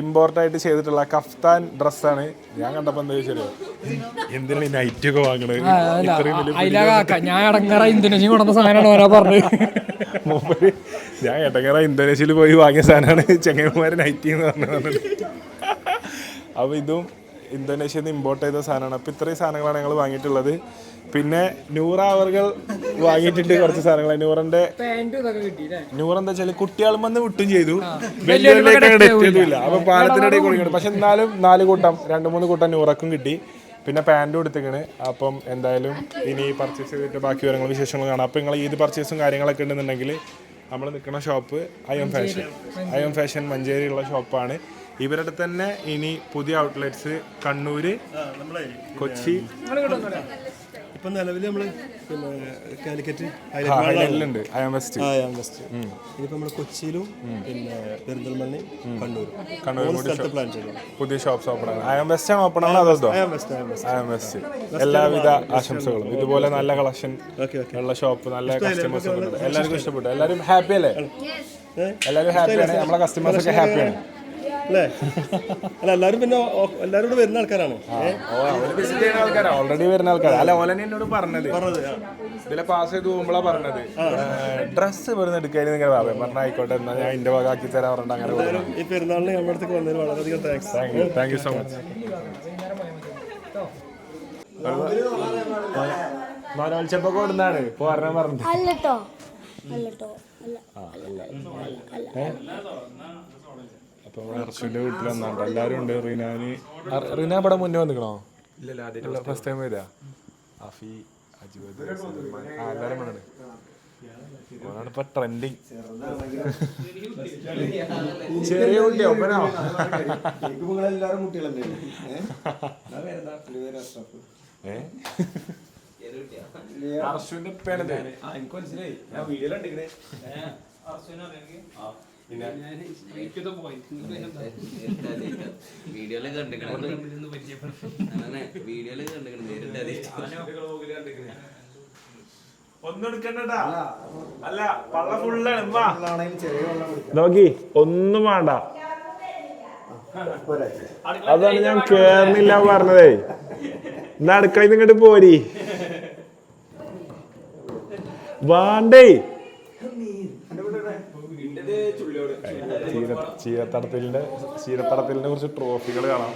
Speaker 1: ഇമ്പോർട്ടായിട്ട് ചെയ്തിട്ടുള്ള കഫ്താൻ ഡ്രസ്സാണ്. ഞാൻ കണ്ടപ്പോ എന്താ ചോദിച്ചോ, എന്തിനാണ് ഈ നൈറ്റ് ഒക്കെ വാങ്ങണത്?
Speaker 2: ഞാൻ അടങ്ങറ ഇന്തോനേഷ്യ കൊണ്ടുവന്ന സാധനമാണ് ഓരോ പറഞ്ഞത്.
Speaker 1: ഞാൻ എടങ്ങറ ഇന്തോനേഷ്യയിൽ പോയി വാങ്ങിയ സാധനമാണ് ചെങ്ങന്മാര് നൈറ്റി എന്ന് പറഞ്ഞത്. അപ്പൊ ഇതും ഇന്തോനേഷ്യയിൽ നിന്ന് ഇമ്പോർട്ട് ചെയ്ത സാധനമാണ്. അപ്പൊ ഇത്രയും സാധനങ്ങളാണ് ഞങ്ങൾ വാങ്ങിയിട്ടുള്ളത്. പിന്നെ നൂറ അവർകൾ വാങ്ങിയിട്ടുണ്ട് കുറച്ച് സാധനങ്ങൾ. നൂറെന്താ വെച്ചാൽ കുട്ടികളും വന്ന് വിട്ടും ചെയ്തു, വലിയവരിലേക്ക് എത്തിയതുമില്ല. അപ്പൊ പാലത്തിനിടയിൽ കൊടുക്കണം. പക്ഷെ എന്നാലും 4 കൂട്ടം 2-3 കൂട്ടം നൂറക്കും കിട്ടി. പിന്നെ പാൻറ്റും എടുത്തേക്കണ്. അപ്പം എന്തായാലും ഇനി പർച്ചേസ് ചെയ്തിട്ട് ബാക്കി വിവരങ്ങൾ വിശേഷങ്ങൾ കാണാം. അപ്പം നിങ്ങൾ ഏത് പർച്ചേസും കാര്യങ്ങളൊക്കെ ഉണ്ടെന്നുണ്ടെങ്കിൽ നമ്മൾ നിൽക്കുന്ന ഷോപ്പ് അയം ഫാഷൻ മഞ്ചേരിയുള്ള ഷോപ്പാണ്. ഇവരുടെ തന്നെ ഇനി പുതിയ ഔട്ട്ലെറ്റ്സ് കണ്ണൂര്, കൊച്ചി,
Speaker 7: ഇപ്പം നിലവിൽ നമ്മൾ പിന്നെ കാലിക്കറ്റ്
Speaker 1: ഹൈലൈറ്റിലുണ്ട്. അയം വെസ്റ്റ്
Speaker 7: ഇനിയിപ്പോൾ നമ്മൾ കൊച്ചിയിലും പിന്നെ പെരിന്തൽമണ്ണയും
Speaker 1: കണ്ണൂരും
Speaker 7: സ്ഥലത്ത് പ്ലാൻ ചെയ്തു.
Speaker 1: പുതിയ ഷോപ്സ് ഓപ്പൺ ആണ്. അയം വെസ്റ്റ് ആണ് ഓപ്പൺ ആണ്. അതോ അയം വെസ്റ്റ് എല്ലാവിധ ആശംസകളും. ഇതുപോലെ നല്ല കളക്ഷൻ ഉള്ള ഷോപ്പ്, നല്ല കസ്റ്റമേഴ്സ് ഉണ്ട്. എല്ലാവർക്കും ഇഷ്ടപ്പെട്ടു. എല്ലാവരും ഹാപ്പി അല്ലേ? എല്ലാവരും ഹാപ്പിയാണ്. നമ്മളെ കസ്റ്റമേഴ്സ് ഒക്കെ ഹാപ്പിയാണ്
Speaker 7: അല്ലേ? അല്ല എല്ലാവരും പിന്നെ എല്ലാവരും കൂടെ വരുന്ന ആൾക്കാരാണ്.
Speaker 1: ഓൾറെഡി വരുന്ന ആൾക്കാർ. അല്ല ഓലനെ എന്നോട് പറഞ്ഞത് ഇതിലെ പാസ് ചെയ്ത് പോകുമ്പോഴാണ് പറഞ്ഞത് ഡ്രസ്സ് വരുന്ന എടുക്കാനും നിങ്ങൾ പറഞ്ഞ ആയിക്കോട്ടെ എന്നാ ഞാൻ എന്റെ വക ആക്കി തരാൻ പറഞ്ഞിട്ട് അങ്ങനെ.
Speaker 7: ഈ പെരുന്നാളിന് നമ്മുടെ അടുത്തേക്ക് വന്നതിന് വളരെയധികം
Speaker 1: താങ്ക് യു സോ മച്ച്. മനോത്സവൊക്കെ കൊടുന്നാണ് ഇപ്പൊ പറഞ്ഞാൽ പറഞ്ഞത്. അപ്പൊ ഹർഷുവിന്റെ വീട്ടിൽ വന്നാണ്ട് എല്ലാരും ഉണ്ട്. റീന ഇവിടെ മുന്നേ വന്നിക്കണോ? ഫസ്റ്റ് ടൈം വരിക. അഫി, അജുവദ്, എല്ലാരും വന്നിട്ട് ഓനാണ് ഇപ്പൊ ട്രെൻഡിങ്. ചെറിയ കുട്ടിയോ ഒപ്പനോ? അർഷുവിന്റെ പേനത് എനിക്ക് മനസ്സിലായി. ഞാൻ വീഡിയോ കണ്ടിരിക്കണേ. ഒന്നും എടുക്കണ്ടട്ടാ. അല്ല വള്ള ഫുള്ളാണ്. നോക്കി ഒന്നും വേണ്ട. അതാണ് ഞാൻ കേറുന്നില്ല പറഞ്ഞതേ. എന്നാ അടുക്കളയിൽ ഇങ്ങോട്ട് പോരി. വാണ്ടേ ചീരത്തടത്തിലിന്റെ കുറച്ച് ട്രോഫികൾ കാണാം.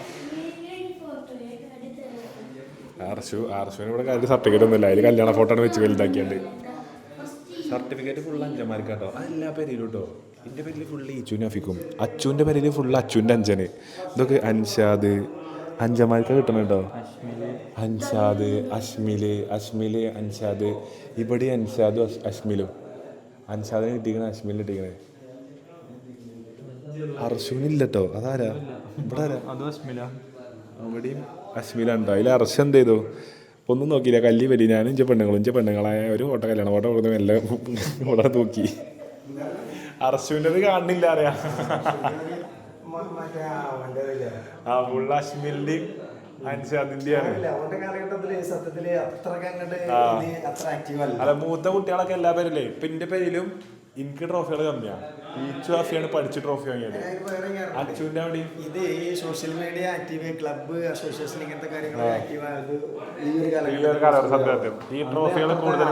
Speaker 1: ആർഷുവിന് ഇവിടെ കാര്യം സർട്ടിഫിക്കറ്റ് ഒന്നുമില്ല. അതിൽ കല്യാണ ഫോട്ടോ ആണ് വെച്ച് വലുതാക്കിയുണ്ട്. സർട്ടിഫിക്കറ്റ് ഫുള്ള് അഞ്ചന്മാർക്ക് കേട്ടോ. അതെല്ലാ പേരിലും കേട്ടോ. എൻ്റെ പേരിൽ ഫുള്ള് ഈച്ചുവിനെ അഫിക്കും. അച്ചുവിൻ്റെ പേരിൽ ഫുള്ള് അച്ചുവിൻ്റെ അഞ്ചന്. ഇതൊക്കെ അൻഷാദ് അഞ്ചന്മാർക്ക് കിട്ടണം കേട്ടോ. അൻഷാദ്, അഷ്മില്, അൻഷാദ്. ഇവിടെ അൻഷാദും അഷ്മിലും. അൻഷാദിനെ കിട്ടിക്കണേ, അഷ്മിലിന് കിട്ടിക്കണേ. അർഷുവിനില്ല കേട്ടോ. അതാരാ ഇവിടെ ആരാ? അവിടെയും അഷ്മിലുണ്ടോ? അതിൽ അർഷ എന്ത് ചെയ്തു? ഒന്നും നോക്കിയില്ല, കല്ലി പറ്റി. ഞാനും ഇഞ്ച പെണ്ണുങ്ങളായ ഒരു ഫോട്ടോ കല്യാണം ഫോട്ടോ കൊടുത്ത് എല്ലാം ഇവിടെ നോക്കി. അർശുവിൻ്റെത് കാണുന്നില്ല അറിയാം. ആ ഫുൾ അശ്മിലിൻ്റെയും അൻഷാദിന്റെയാണ്. അല്ല മൂത്ത കുട്ടികളൊക്കെ എല്ലാ പേരില്ലേ. ഇപ്പൊ എന്റെ പേരിലും എനിക്ക് ട്രോഫികൾ കമ്മിയാണ്. ഈച്ചു ഹാഫിയാണ് പഠിച്ച് ട്രോഫി വാങ്ങിയത്. അച്ചുവിന്റെ അവിടെ
Speaker 8: ഇത് ഈ social media active club association ഇങ്ങനത്തെ കാര്യങ്ങൾ
Speaker 1: സത്യം ഈ ട്രോഫികൾ കൂടുതൽ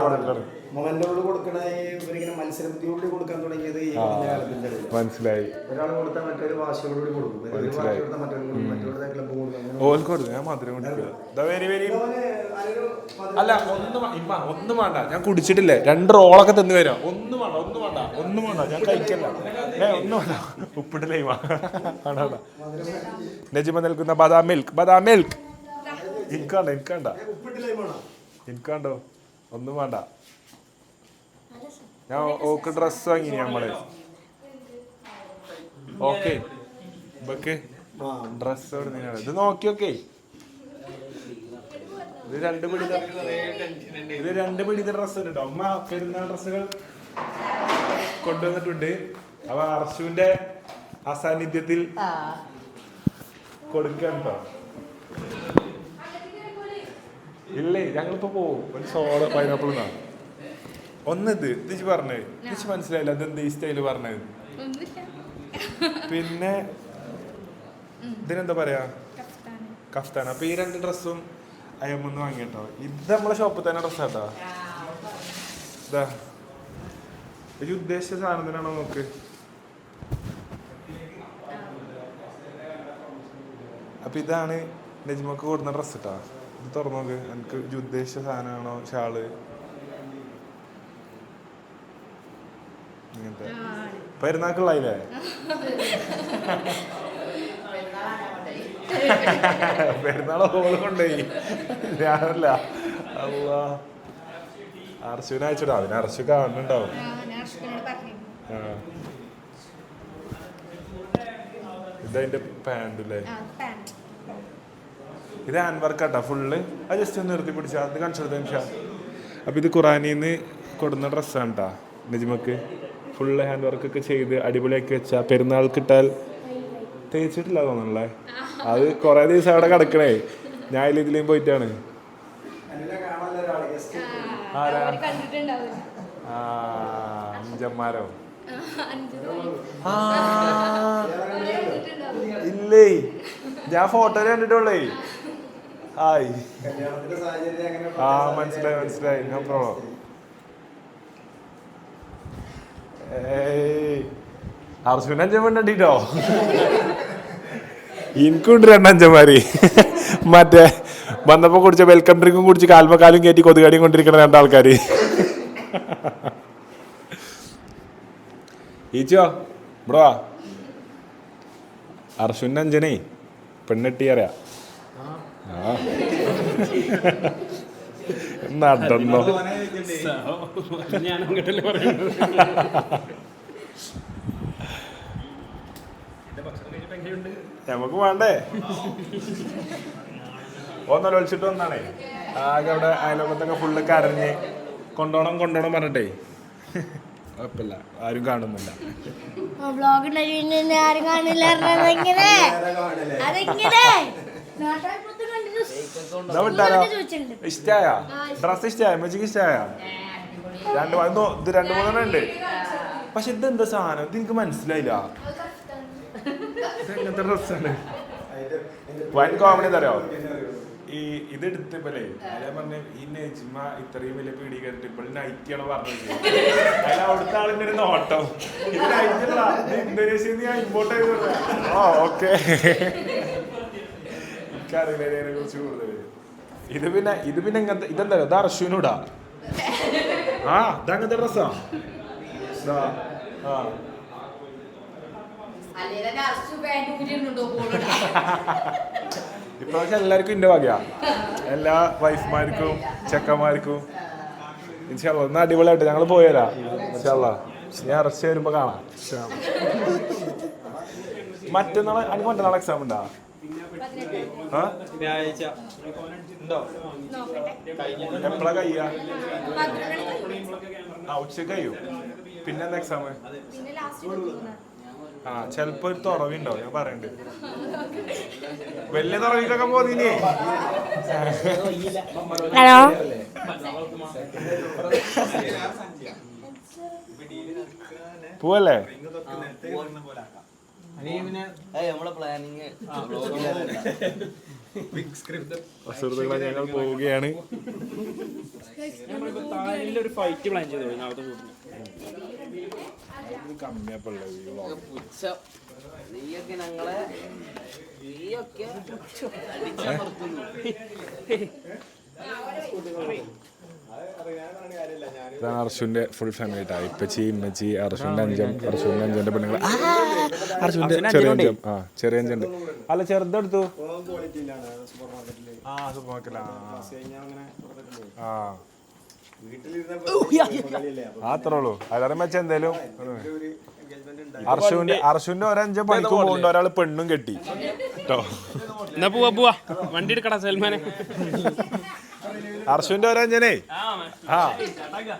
Speaker 8: മൊമെന്റോട് കൊടുക്കണ ഇവരിങ്ങനെ മത്സരബുദ്ധിയോട് കൊടുക്കാൻ തുടങ്ങിയത് ഈ കാലത്തിന്റെ
Speaker 1: മനസ്സിലായി.
Speaker 8: ഒരാൾ കൊടുത്താൽ മറ്റൊരു വാശിയോടുകൂടി കൊടുക്കും, മറ്റൊരു ക്ലബ്ബ് കൊടുക്കും.
Speaker 1: ഓൽക്ക് കൊടുക്കും. ഞാൻ മധുരം കുടിക്കുക. അല്ല ഒന്നും വേണ്ട, ഞാൻ കുടിച്ചിട്ടില്ലേ. 2 റോളൊക്കെ തിന്നു വരാം. ഒന്നും വേണ്ട ഞാൻ കഴിക്കല്ല. ഒന്നും വേണ്ട. ഉപ്പിട്ട് ലൈമാ നജിമ നൽകുന്ന ബദാം മിൽക്ക് എനിക്കാണ്ടോ. ഒന്നും വേണ്ട. ഞാൻ ഓക്ക് ഡ്രസ് വാങ്ങി നമ്മള്. ഓക്കെ ഡ്രസ് ഇത് നോക്കിയോക്കെ. ഇത് 2 പിടിച്ച ഡ്രസ്സ് കേട്ടോ. അമ്മ പെരുന്നാൾ ഡ്രസ്സുകൾ കൊണ്ടുവന്നിട്ടുണ്ട്. അവ അർശുവിന്റെ അസാന്നിധ്യത്തിൽ കൊടുക്കാൻ കേട്ടോ. ഇല്ലേ ഞങ്ങളിപ്പോ പോവും. ഒരു സോള് പൈനാപ്പിൾ എന്നാണ് ഒന്നിത്. തിരിച്ച് പറഞ്ഞത് തിരിച്ച് മനസ്സിലായില്ല. അതെന്ത് ഈ സ്റ്റൈല് പറഞ്ഞത്. പിന്നെ ഇതിനെന്താ പറയാ, കഫ്താൻ. അപ്പൊ ഈ 2 ഡ്രസ്സും അയ്യമ്മന്ന് വാങ്ങിട്ടോ. ഇത് നമ്മളെ ഷോപ്പിൽ തന്നെ ഡ്രസ്സാട്ടോ. ഇതാ ഒരു ഉദ്ദേശിച്ച സാധനത്തിനാണോ നോക്ക്. അപ്പൊ ഇതാണ് നജിമക്ക് കൊടുക്കുന്ന ഡ്രസ്സ് ഇട്ടാ. ഇത് തുറന്നു നോക്ക്. എനിക്ക് ഉദ്ദേശിച്ച സാധനമാണോ ഷാള്. ഇങ്ങനത്തെ പെരുന്നാക്കുള്ളായില്ലേ. പെരുന്നാള് ഹോള് കൊണ്ടുപോയി. ഞാനല്ല അല്ലാ അർശുവിനെ അയച്ചിടാ. അതിന് അർശു കാണുന്നുണ്ടാവും. ഇതതിന്റെ പാന്റ് അല്ലേ. ഇത് ഹാൻഡ് വർക്ക് ആട്ടാ ഫുള്ള്. അത് ജസ്റ്റ് ഒന്ന് നിർത്തി പിടിച്ചാ. അത് കാണിച്ചു കൊടുത്ത. അപ്പൊ ഇത് ഖുറാനിന്ന് കൊടുന്ന ഡ്രസ്സാണ് കേട്ടാ നജിമക്ക്. ഫുള്ള് ഹാൻഡ് വർക്ക് ഒക്കെ ചെയ്ത് അടിപൊളിയാക്കി വെച്ചാ. പെരുന്നാൾക്ക് ഇട്ടാൽ തേച്ചിട്ടില്ല തോന്നണല്ലേ. അത് കൊറേ ദിവസം അവിടെ കിടക്കണേ. ഞാൻ ഇതിലേയും പോയിട്ടാണ്. അഞ്ചന്മാരോ ഇല്ലേ. ഞാൻ ഫോട്ടോയിൽ കണ്ടിട്ടുള്ളേ. ഹായ്. മനസ്സിലായി. No problem. അർശുവിന് 5 കണ്ടിട്ടോ. എനിക്കുണ്ട് 2 അഞ്ചന്മാര്. മറ്റേ വന്നപ്പോ കുടിച്ച വെൽക്കം ഡ്രിങ്കും കുടിച്ച് കാൽമക്കാലും കയറ്റി കൊതുകാടിയും കൊണ്ടിരിക്കണ 2 ആൾക്കാര്. ഈച്ചോ ബ്രോ അർശുവിന് 5 പെണ്ണെട്ടി അറിയാ. നടന്നോ നമുക്ക് വേണ്ടേ. ഒന്നൊലിച്ചിട്ട് വന്നാണേ. ആകെ അവിടെ അയലോകത്തൊക്കെ ഫുള്ള് കരഞ്ഞ് കൊണ്ടോണം പറഞ്ഞിട്ടേ. കുഴപ്പമില്ല, ആരും കാണുന്നില്ല. ഇഷ്ടായ ഡ്രസ് ഇഷ്ടായ മെച്ചിക്ക് ഇഷ്ടായ. 2-3 ഉണ്ട്. പക്ഷെ ഇതെന്താ സാധനം ഇത് എനിക്ക് മനസ്സിലായില്ല. ഇതെങ്ങനത്തെ ഡ്രസ്സാണ്. വൻ കോമഡി തരോ. ഈ ഇതെടുത്തപ്പോലേ അയാൾ പറഞ്ഞ ഈ നെജ്മ ഇത്രയും വലിയ പീടി കയറിട്ട് ഇപ്പോൾ നൈറ്റിയാണ് പറഞ്ഞത്. അയാൾ അവിടുത്തെ ആളിന്റെ ഒരു നോട്ടം. ഇത് നൈറ്റല്ല, ഇത് ഇന്തോനേഷ്യയിൽ നിന്ന് ഞാൻ ഇമ്പോർട്ട് ചെയ്ത്. ഓക്കെ എനിക്കറിയില്ല ഇതിനെ കുറിച്ച് കൂടുതൽ. ഇത് പിന്നെ ഇങ്ങനത്തെ ഇതെന്താ ഇത് അർശുവിനൂടാ. ഇതങ്ങനത്തെ ഡ്രസ്സാ. ഇപ്രാവശ്യം എല്ലാവർക്കും ഇന്റെ വകയാ. എല്ലാ വൈഫ്മാർക്കും ചെക്കന്മാർക്കും. ഇൻഷാല്ലാ ഒന്ന് അടിപൊളിയായിട്ട് ഞങ്ങൾ പോയരാ. ഇൻഷാല്ലാ ഞാൻ അറസ്റ്റ് വരുമ്പോ കാണാം. മറ്റന്നാളെ മറ്റന്നാൾ എക്സാം ഉണ്ടാ. എപ്പോഴാ കഴിയാ? ഉച്ചക്ക് കഴിയും. പിന്നെന്താ എക്സാം? ചെലപ്പോ ഒരു തുറവുണ്ടാവും, ഞാൻ പറയണ്ട്. വലിയ തുറവിക്കൊക്കെ പോന്നീനേ.
Speaker 5: ഹലോ
Speaker 1: പോവല്ലേ? സുഹൃത്തുക്കളെ ഞങ്ങൾ പോവുകയാണ്.
Speaker 7: ഒരു ഫൈറ്റ് പ്ലാൻ ചെയ്തു നാളത്തെ
Speaker 1: അർഷുവിന്റെ ഫുൾ ഫാമിലി ആയിട്ടാ. ഇപ്പച്ചി, ഇമ്മച്ചി, അർഷുവിന്റെ അഞ്ചന്റെ പെണ്ണുങ്ങൾ, അർഷുവിന്റെ ചെറിയ അഞ്ചം. ചെറിയ അഞ്ചുണ്ട്. അല്ല ചെറുതെടുത്തു. സൂപ്പർ മാർക്കറ്റിലാ. അത്രേ ഉള്ളൂ. അല്ലാതെ മെച്ച എന്തേലും. അർഷുവിന്റെ ഒരഞ്ചം പണിക്കും പോകുന്നുണ്ട്. ഒരാള് പെണ്ണും കെട്ടി കേട്ടോ.
Speaker 7: എന്നാ പോവാ വണ്ടി എടുക്കടാ സൽമാനെ.
Speaker 1: അർഷുവിന്റെ ഒരഞ്ചനെ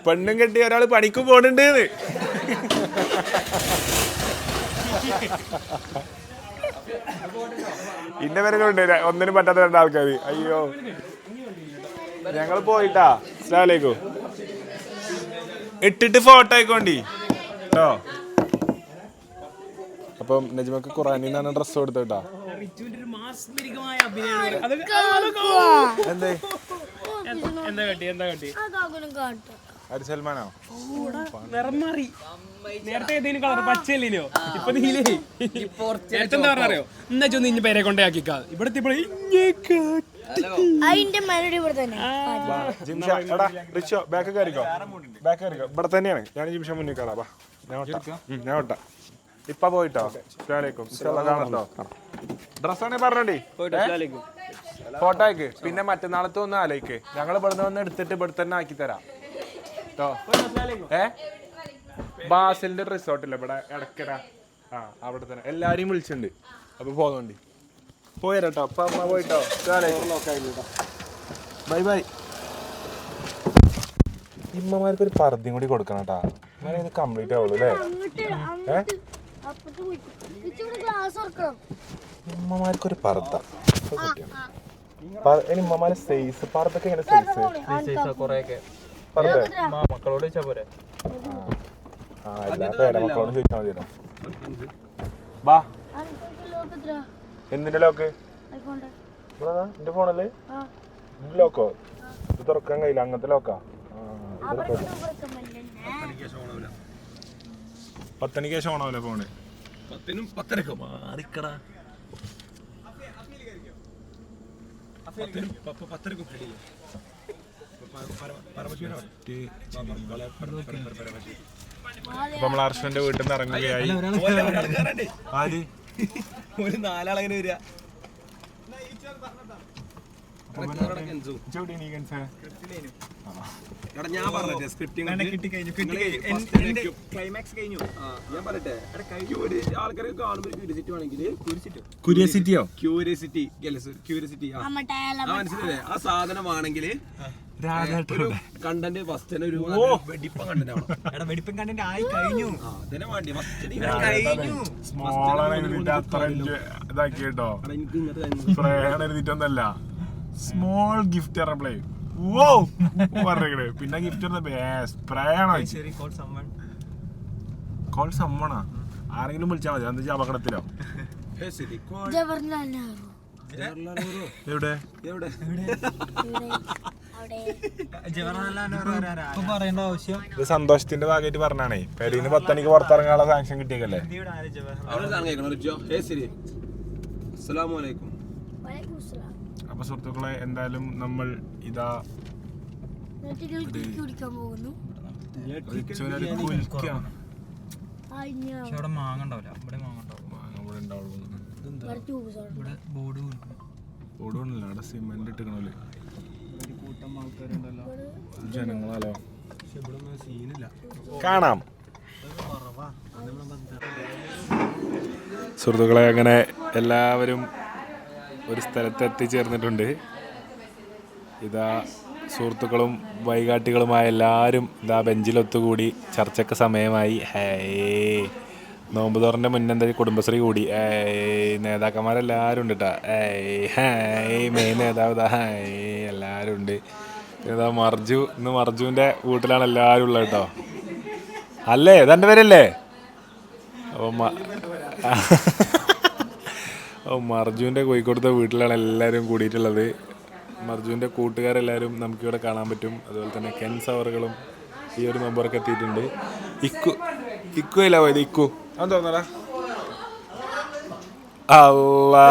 Speaker 1: പെണ്ണും കെട്ടി ഒരാള് പണിക്കും പോണുണ്ട്. ഇന്ന പേരൊക്കെ ഒന്നിനും പറ്റാത്ത രണ്ടാൾക്കാര്. അയ്യോ ഞങ്ങൾ പോയിട്ടാ. അസ്സലാമലൈക്കും. ഇട്ടിട്ട് ഫോട്ടോ ആയിക്കോണ്ടി കേട്ടോ. അപ്പം നജ്മക്ക് ഖുറാനിൽ നിന്നാണ് ഡ്രസ്സ് കൊടുത്തേട്ടാ. ആര് സൽമാനോ?
Speaker 7: നിറം മാറി. നേരത്തെ ഏതെങ്കിലും കളർ പച്ചയല്ലോ, ഇപ്പൊ നീലേ. നേരത്തെ എന്താ പറഞ്ഞറിയോ? എന്നാ ചൊന്ന് ഇനി പേരെ കൊണ്ടേക്കാ. ഇവിടത്തെ
Speaker 1: ബാക്ക് കയറിക്കോ. ഇവിടെ തന്നെയാണ്. ഞാൻ ജിംഷ മുന്നിൽ കാണാം. ഞാൻ ഓട്ടാ. ഇപ്പൊ പോയിട്ടോ. കാണട്ടോ. ഡ്രസ്സാണെ പറഞ്ഞോണ്ടി. ഫോട്ടോ ആയിക്ക്. പിന്നെ മറ്റന്നാളത്തെ ഒന്ന് ആലോചിക്ക്. ഞങ്ങൾ ഇവിടുന്ന് വന്ന് എടുത്തിട്ട് ഇവിടെ തന്നെ ആക്കി തരാം കേട്ടോ. ബാസിലിന്റെ റിസോർട്ടില്ല ഇവിടെ ഇടക്കര. അവിടെ തന്നെ എല്ലാരെയും വിളിച്ചിട്ടുണ്ട്. അപ്പൊ പോന്നോണ്ടി. പോയിരട്ടോ. അപ്പൊ അമ്മ പോയിട്ടോ. Bye bye. ഇമ്മമാർക്ക് ഒരു പർദ്ദയും കൂടി കൊടുക്കണം കേട്ടാ. അങ്ങനെ ഇത് കംപ്ലീറ്റ് ആവുള്ളൂ അല്ലേ? ഉമ്മമാർക്കൊരു പർദ്ദ. ഇനി ഉമ്മമാരെ സൈസ് പർദ്ദക്ക് എങ്ങനെ സൈസ് മക്കളോട് ചോദിച്ചാ പോരെ? എല്ലാ പേരമക്കളോട് ചോദിച്ചാൽ മതിയല്ലോ. ബാ. എന്തിന്റെ ലോക്ക്? എന്റെ ഫോണല്ലേ ലോക്കോ? ഇത് തുറക്കാൻ കഴിയില്ല. അങ്ങനത്തെ ലോക്കാ. 10 മണിക്ക് ശേഷം ഓണാവല്ലേ ഫോണ്? 10നും 10:30 മാറിക്കടാ. 10:30 അപ്പൊ നമ്മൾ അർഷന്റെ വീട്ടിൽ നിന്ന് ഇറങ്ങുകയായി. ആര്? ഒരു 4 ആളങ്ങനെ വരിക.
Speaker 3: ഞാൻ പറഞ്ഞേ ക്ലൈമാക്സ് കഴിഞ്ഞു. ഞാൻ പറയട്ടെ ആൾക്കാരെ കാണുമ്പോൾ
Speaker 1: ക്യൂരിയോസിറ്റിയോ?
Speaker 3: ക്യൂരിയോസിറ്റി മനസ്സിലല്ലേ? ആ സാധനമാണെങ്കിൽ ഒരു കണ്ടന്റ് ഫസ്റ്റ് ഒരു വെടിപ്പം കണ്ടന്റ് ആവണം. വെടിപ്പം കണ്ടന്റ് ആയി കഴിഞ്ഞു. അതിനെ വേണ്ടി
Speaker 1: ഇതാക്കിട്ടോ. Small gift reply. പറഞ്ഞേ. പിന്നെ ഗിഫ്റ്റ് സ്പ്രേ ആണോ? കോൾ സമ്മണാ. ആരെങ്കിലും വിളിച്ചാൽ മതി. എന്താ വെച്ചാൽ അപകടത്തിലോ? എവിടെ? ഇത് സന്തോഷത്തിന്റെ ഭാഗമായിട്ട് പറഞ്ഞാണേ. പെരീന്ന് 10 മണിക്ക് പുറത്തിറങ്ങാനുള്ള സാങ്ഷൻ കിട്ടിയേക്കല്ലേ? അപ്പൊ സുഹൃത്തുക്കളെ എന്തായാലും നമ്മൾ ഇതാ ബോർഡൊന്നുമില്ല. അവിടെ സിമെന്റ് ഇട്ടിക്കണല്ലേ ജനങ്ങളാലോ. കാണാം സുഹൃത്തുക്കളെ. അങ്ങനെ എല്ലാവരും ഒരു സ്ഥലത്ത് എത്തിച്ചേർന്നിട്ടുണ്ട്. ഇതാ സുഹൃത്തുക്കളും വൈകാട്ടികളുമായ എല്ലാവരും ഇതാ ബെഞ്ചിലൊത്തുകൂടി ചർച്ചയ്ക്ക് സമയമായി. നോമ്പ് തുറൻ്റെ മുന്നെന്താ കുടുംബശ്രീ കൂടി. നേതാക്കന്മാരെല്ലാവരും ഉണ്ട് കേട്ടോ. മെയിൻ നേതാവ് ഇതാ എല്ലാവരും ഉണ്ട്. ഇതാ മർജു, ഇന്ന് മർജുവിൻ്റെ വീട്ടിലാണ് എല്ലാവരും ഉള്ളത് കേട്ടോ. അല്ലേ ഇതെൻ്റെ പേരല്ലേ? അപ്പം മർജുവിൻ്റെ കോഴിക്കോടത്തെ വീട്ടിലാണ് എല്ലാവരും കൂടിയിട്ടുള്ളത്. മർജുവിൻ്റെ കൂട്ടുകാരെല്ലാവരും നമുക്കിവിടെ കാണാൻ പറ്റും. അതുപോലെ തന്നെ കെൻസ് അവറുകളും ഈ ഒരു മെമ്പറൊക്കെ എത്തിയിട്ടുണ്ട്. ഇക്കു ഇല്ല പോയത്, ഇക്കു അത് തോന്നടാ. അല്ലാ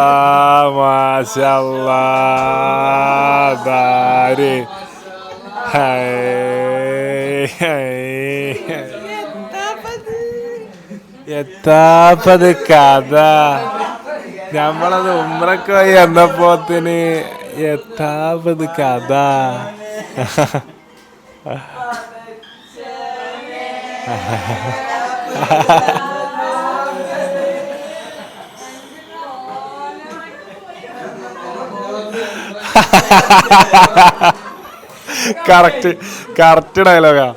Speaker 1: മാഷല്ലാ ദാര് എത്താപ്പത് കഥ. നമ്മളത് ഉമ്രക്ക് പോയി എന്നപ്പോത്തിന് എത്താപ്പത് കഥ. കറക്റ്റ് ഡയലോഗാ.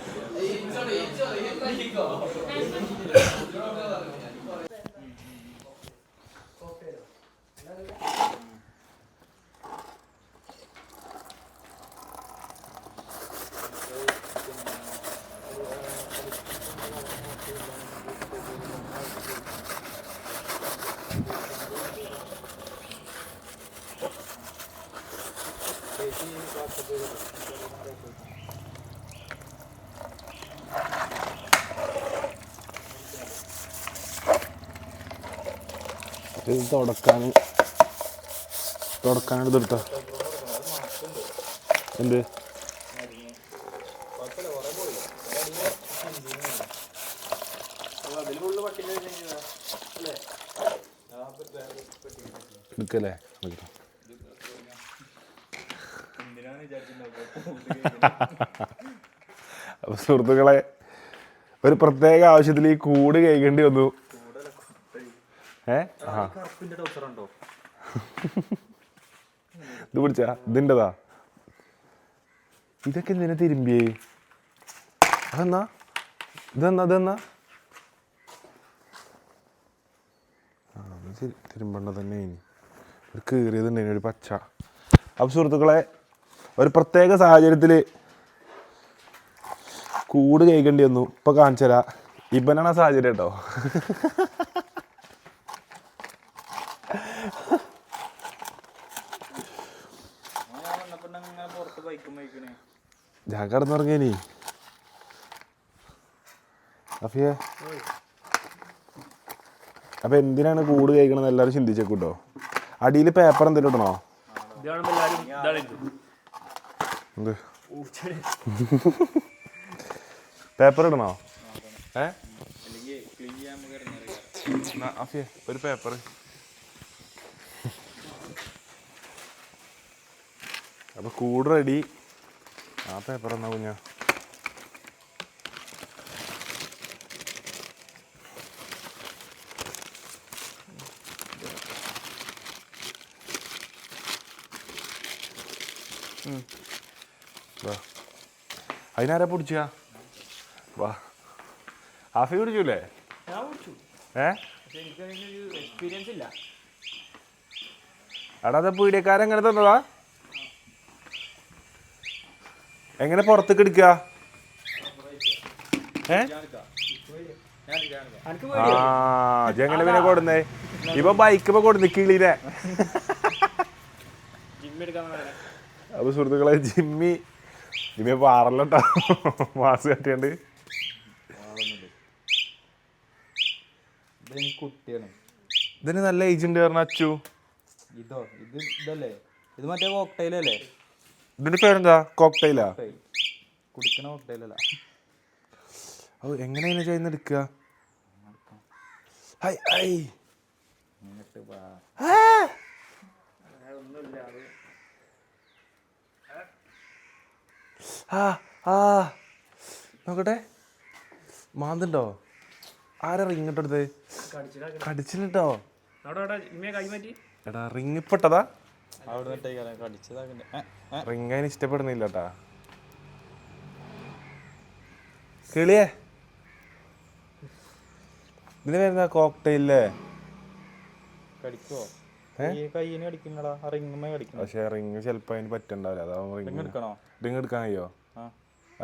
Speaker 1: തുടക്കാനെടുത്തെടുത്തോ എന്ത് എടുക്കല്ലേ? അപ്പൊ സുഹൃത്തുക്കളെ, ഒരു പ്രത്യേക ആവശ്യത്തിൽ ഈ കൂട് കഴിക്കേണ്ടി വന്നു. ഇത് പിടിച്ചാ ഇതിൻ്റെതാ. ഇതൊക്കെ എന്തിനാ തിരുമ്പിയേ? അതെന്നാ ഇതെന്നാ തിരുമ്പണ്ട തന്നെ. ഒരു കീറിയതുണ്ടായിരുന്നു ഒരു പച്ച. അപ്പം സുഹൃത്തുക്കളെ, ഒരു പ്രത്യേക സാഹചര്യത്തിൽ കൂട് കഴിക്കേണ്ടി വന്നു. ഇപ്പം കാണിച്ചു തരാം. ഇവനാണ് ആ സാഹചര്യം കേട്ടോ. ഞാൻ കിടന്നുറങ്ങേനി. അഫിയെ, അപ്പൊ എന്തിനാണ് കൂട് കഴിക്കണമെന്ന് എല്ലാവരും ചിന്തിച്ചേക്കൂട്ടോ. അടിയിൽ പേപ്പർ എന്തെങ്കിലും ഇടണോ? എന്ത് പേപ്പർ ഇടണോ? അഫിയെ ഒരു പേപ്പർ. അപ്പൊ കൂട് റെഡി. ആ പേപ്പർ എന്നാ കുഞ്ഞാ? അതിനാരാ പിടിച്ചാ? വാ, ഹാഫി പിടിച്ചൂലേ?
Speaker 7: എക്സ്പീരിയൻസ് ഇല്ല.
Speaker 1: എടാ, അത് പീഡിയക്കാരൻ എങ്ങനെ തന്നതാ? എങ്ങനെ പുറത്തേക്ക് എടുക്കുക? എങ്ങനെ പിന്നെ കൊടുന്നേ? ഇപ്പൊ ബൈക്ക് കൊടുന്ന് കിളീനെ. അപ്പൊ സുഹൃത്തുക്കളെ, ജിമ്മി പാറല്ലോട്ടോ മാസ് കട്ടിയുണ്ട്. ഇതിന് നല്ല ഏജ് ഉണ്ട് പറഞ്ഞ അച്ചു.
Speaker 9: ഇതല്ലേ ഇത് മറ്റേ കോക്ടെയിലല്ലേ?
Speaker 1: ഇതിന്റെ പേരെന്താ? കോക്ടെയിലാ?
Speaker 9: കുടിക്കണ കോക്ടെയിലല്ല.
Speaker 1: ഓ, എങ്ങനെയാണ് ചെയ്യുന്ന എടുക്കുക? നോക്കട്ടെ, മാന്തുണ്ടോ? ആരാ റിങ് ഇട്ടെടുത്ത്? കടിച്ചിട്ടോ? എടാ, റിങ് ഇപ്പെട്ടതാ?
Speaker 9: അവിടെ നിന്നിട്ടേ കടിച്ചതാകണ്ടേ.
Speaker 1: റിങ് അതിന് ഇഷ്ടപ്പെടുന്നില്ല കേട്ടാ. കിളിയേ ഇതിന് വരുന്ന കോക്ടെയിലേ
Speaker 9: കടിക്കോ? കയ്യിന് കടിക്കുന്നടാ, റിങ്ങമ്മ കടിക്കണം.
Speaker 1: പക്ഷെ റിങ് ചിലപ്പോ അതിന് പറ്റണ്ടാവില്ല. അതാവും
Speaker 9: റിങ് എടുക്കണോ?
Speaker 1: റിങ് എടുക്കാൻ കഴിയോ?
Speaker 9: ആ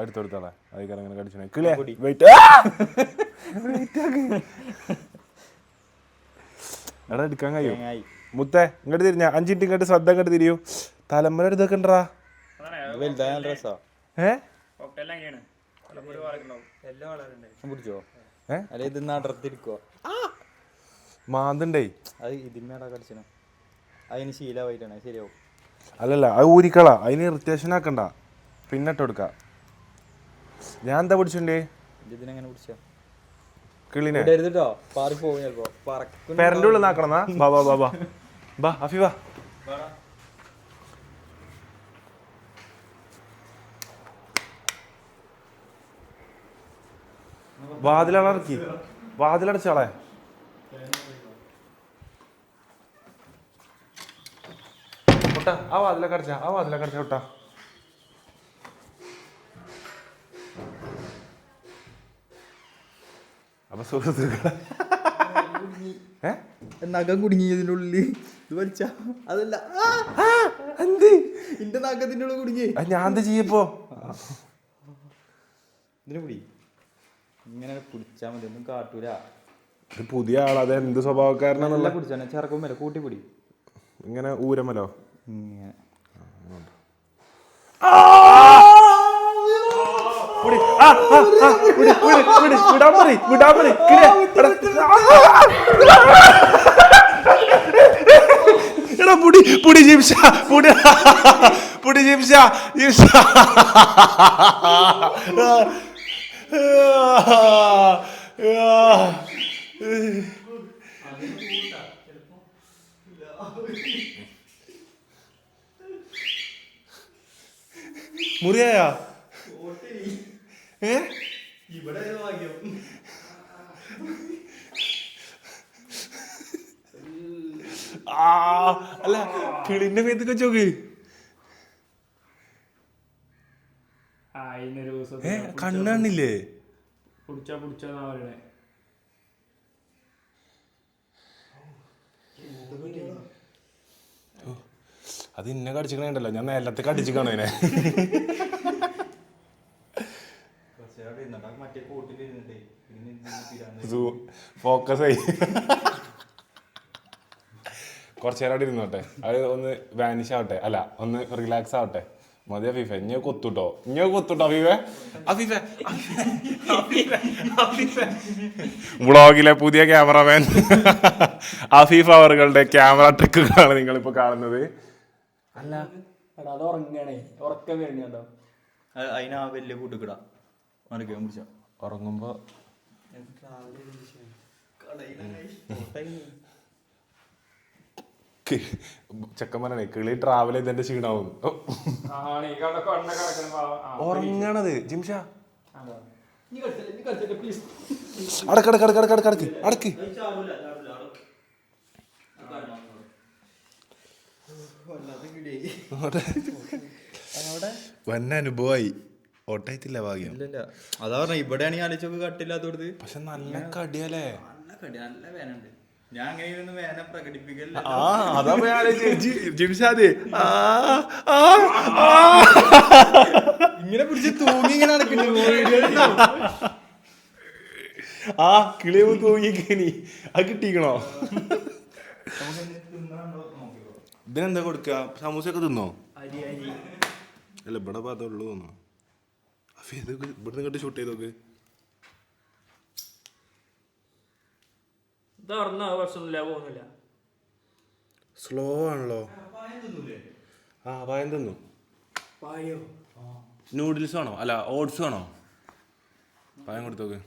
Speaker 1: അടുത്തോളെ അതിൽ അങ്ങനെ കടിച്ചു. കിളിയേ വെയിറ്റ് എടാ എടുക്കാൻ കഴിയോ? മുത്തേ ഇങ്ങോട്ട് തിരിഞ്ഞ 5 മിനിറ്റ് ഇങ്ങോട്ട് ശ്രദ്ധ ഇങ്ങോട്ട് തിരിയൂ. തലമുറ എടുത്തൊക്കെ ഉണ്ടാ.
Speaker 9: വലുതായ രസാ. പിടിച്ചോ? അല്ലെ ഇത് നടത്തിരിക്കോ?
Speaker 1: മാന്തണ്ടേ
Speaker 9: അത് ഇതിന്മേടാ കടിച്ചണം. അതിന് ശീലമായിട്ടാണ്, ശരിയാവും.
Speaker 1: അല്ലല്ല അത് ഊരിക്കള, അതിന് ഇറിറ്റേഷൻ ആക്കണ്ട, പിന്നെ ഇട്ട് കൊടുക്ക. ഞാൻ എന്താ പിടിച്ചിണ്ടേ
Speaker 9: ഇതിനെങ്ങനെ പിടിച്ച
Speaker 1: കിളിനെ
Speaker 9: ഇടരുതോ? പാറി പോകും ചിലപ്പോ.
Speaker 1: പേരന്റെ ഉള്ളിൽ നാക്കണ. ബാ ബാ ബാ ബാ ബാ അഫി വാ. വാതിലടക്കി, വാതിലടച്ചാളെ. ഒട്ടാ ആ വാതിലൊക്കെ അടച്ചാ, ആ വാതിലൊക്കെ അടച്ചാ ഒട്ടാ. അപ്പൊ സുഹൃത്തുക്കളെ
Speaker 9: നഖം കുടുങ്ങി ഇതിന്റെ ഉള്ളിൽ. ഇത് വലിച്ച അതല്ല,
Speaker 1: എന്ത്
Speaker 9: എന്റെ നഖത്തിന്റെ ഉള്ളിൽ കുടുങ്ങി.
Speaker 1: ഞാൻ എന്താ ചെയ്യപ്പോ?
Speaker 9: ഇതിന് പിടി, ഇങ്ങനെ പിടിച്ചാ മതി, ഒന്നും കാട്ടൂല.
Speaker 1: ഇത് പുതിയ ആളാ, അത് എന്ത് സ്വഭാവക്കാരനാന്നുള്ള
Speaker 9: പിടിച്ചാണ്. ചെറുക്കുമ്പോ കൂട്ടി പിടി,
Speaker 1: ഇങ്ങനെ ഊരമലോ.
Speaker 9: ഇങ്ങനെ
Speaker 1: മുറിയായ അല്ല കിളിന്റെ മേത്തൊക്കെ ചോക്ക്. കണ്ണാണില്ലേ? അത് ഇന്നെ കടിച്ചിക്കണേണ്ടല്ലോ, ഞാൻ നേരത്തെ കടിച്ചിക്കാണോ അതിനെ. ഫോക്കസ് ആയി കുറച്ചു നേരം അവിടെ ഇരുന്നോട്ടെ, അത് ഒന്ന് വാനിഷ് ആവട്ടെ, അല്ല ഒന്ന് റിലാക്സ് ആവട്ടെ. മതി അഫീഫ, ഇഞ്ഞ കൊത്തുട്ടോ, അഫീഫെ. വ്ളോഗിലെ പുതിയ ക്യാമറമാൻ അഫീഫ അവറുകളുടെ ക്യാമറ ട്രിക്കുകളാണ് നിങ്ങളിപ്പോ കാണുന്നത്. അല്ല
Speaker 2: അത് ഉറങ്ങണേ, ഉറക്കം വരുന്നുണ്ടോ?
Speaker 9: അതിനാ വലിയ കൂട്ടിക്കിടാ മറിക്കാൻ പിടിച്ച
Speaker 1: ഉറങ്ങുമ്പോ ചെക്കന്മാരാണേ കിളി ട്രാവൽ ചെയ്തതിന്റെ ക്ഷീണാവും. ഉറങ്ങണത് ജിംഷ. അടക്ക് വന്ന അനുഭവമായി. ഓട്ടായിട്ടില്ല ഭാഗ്യം.
Speaker 9: അതാ പറഞ്ഞ ഇവിടെയാണെങ്കിൽ ആലോചിച്ചൊക്കെ കട്ടില്ലാത്തോടത്ത്.
Speaker 1: പക്ഷെ നല്ല കടിയല്ലേ,
Speaker 9: നല്ല കടി, നല്ല വേനുണ്ട്. ഞാൻ അങ്ങനെയൊന്നും വേന പ്രകടിപ്പിക്കല്ല. ഇങ്ങനെ പിടിച്ച് തൂങ്ങി ഇങ്ങനെ നടക്കുന്നുണ്ട്.
Speaker 1: ആ കിളിയോ തൂങ്ങിക്കേനി അത് കിട്ടിക്കണോ? ഇതിനെന്താ കൊടുക്ക? സമൂസയൊക്കെ തിന്നോ? അല്ല ഇവിടെ പാത്തുള്ളൂ തോന്നോ. അപ്പൊ ഇതൊക്കെ ഇവിടെ നിന്ന് ഷൂട്ട് ചെയ്തോക്ക്. സ്ലോ ആണല്ലോ. ആ പായം തിന്നു. നൂഡിൽസ് ആണോ? അല്ല ഓട്സ് ആണോ? പായം കൊടുത്തോക്ക്.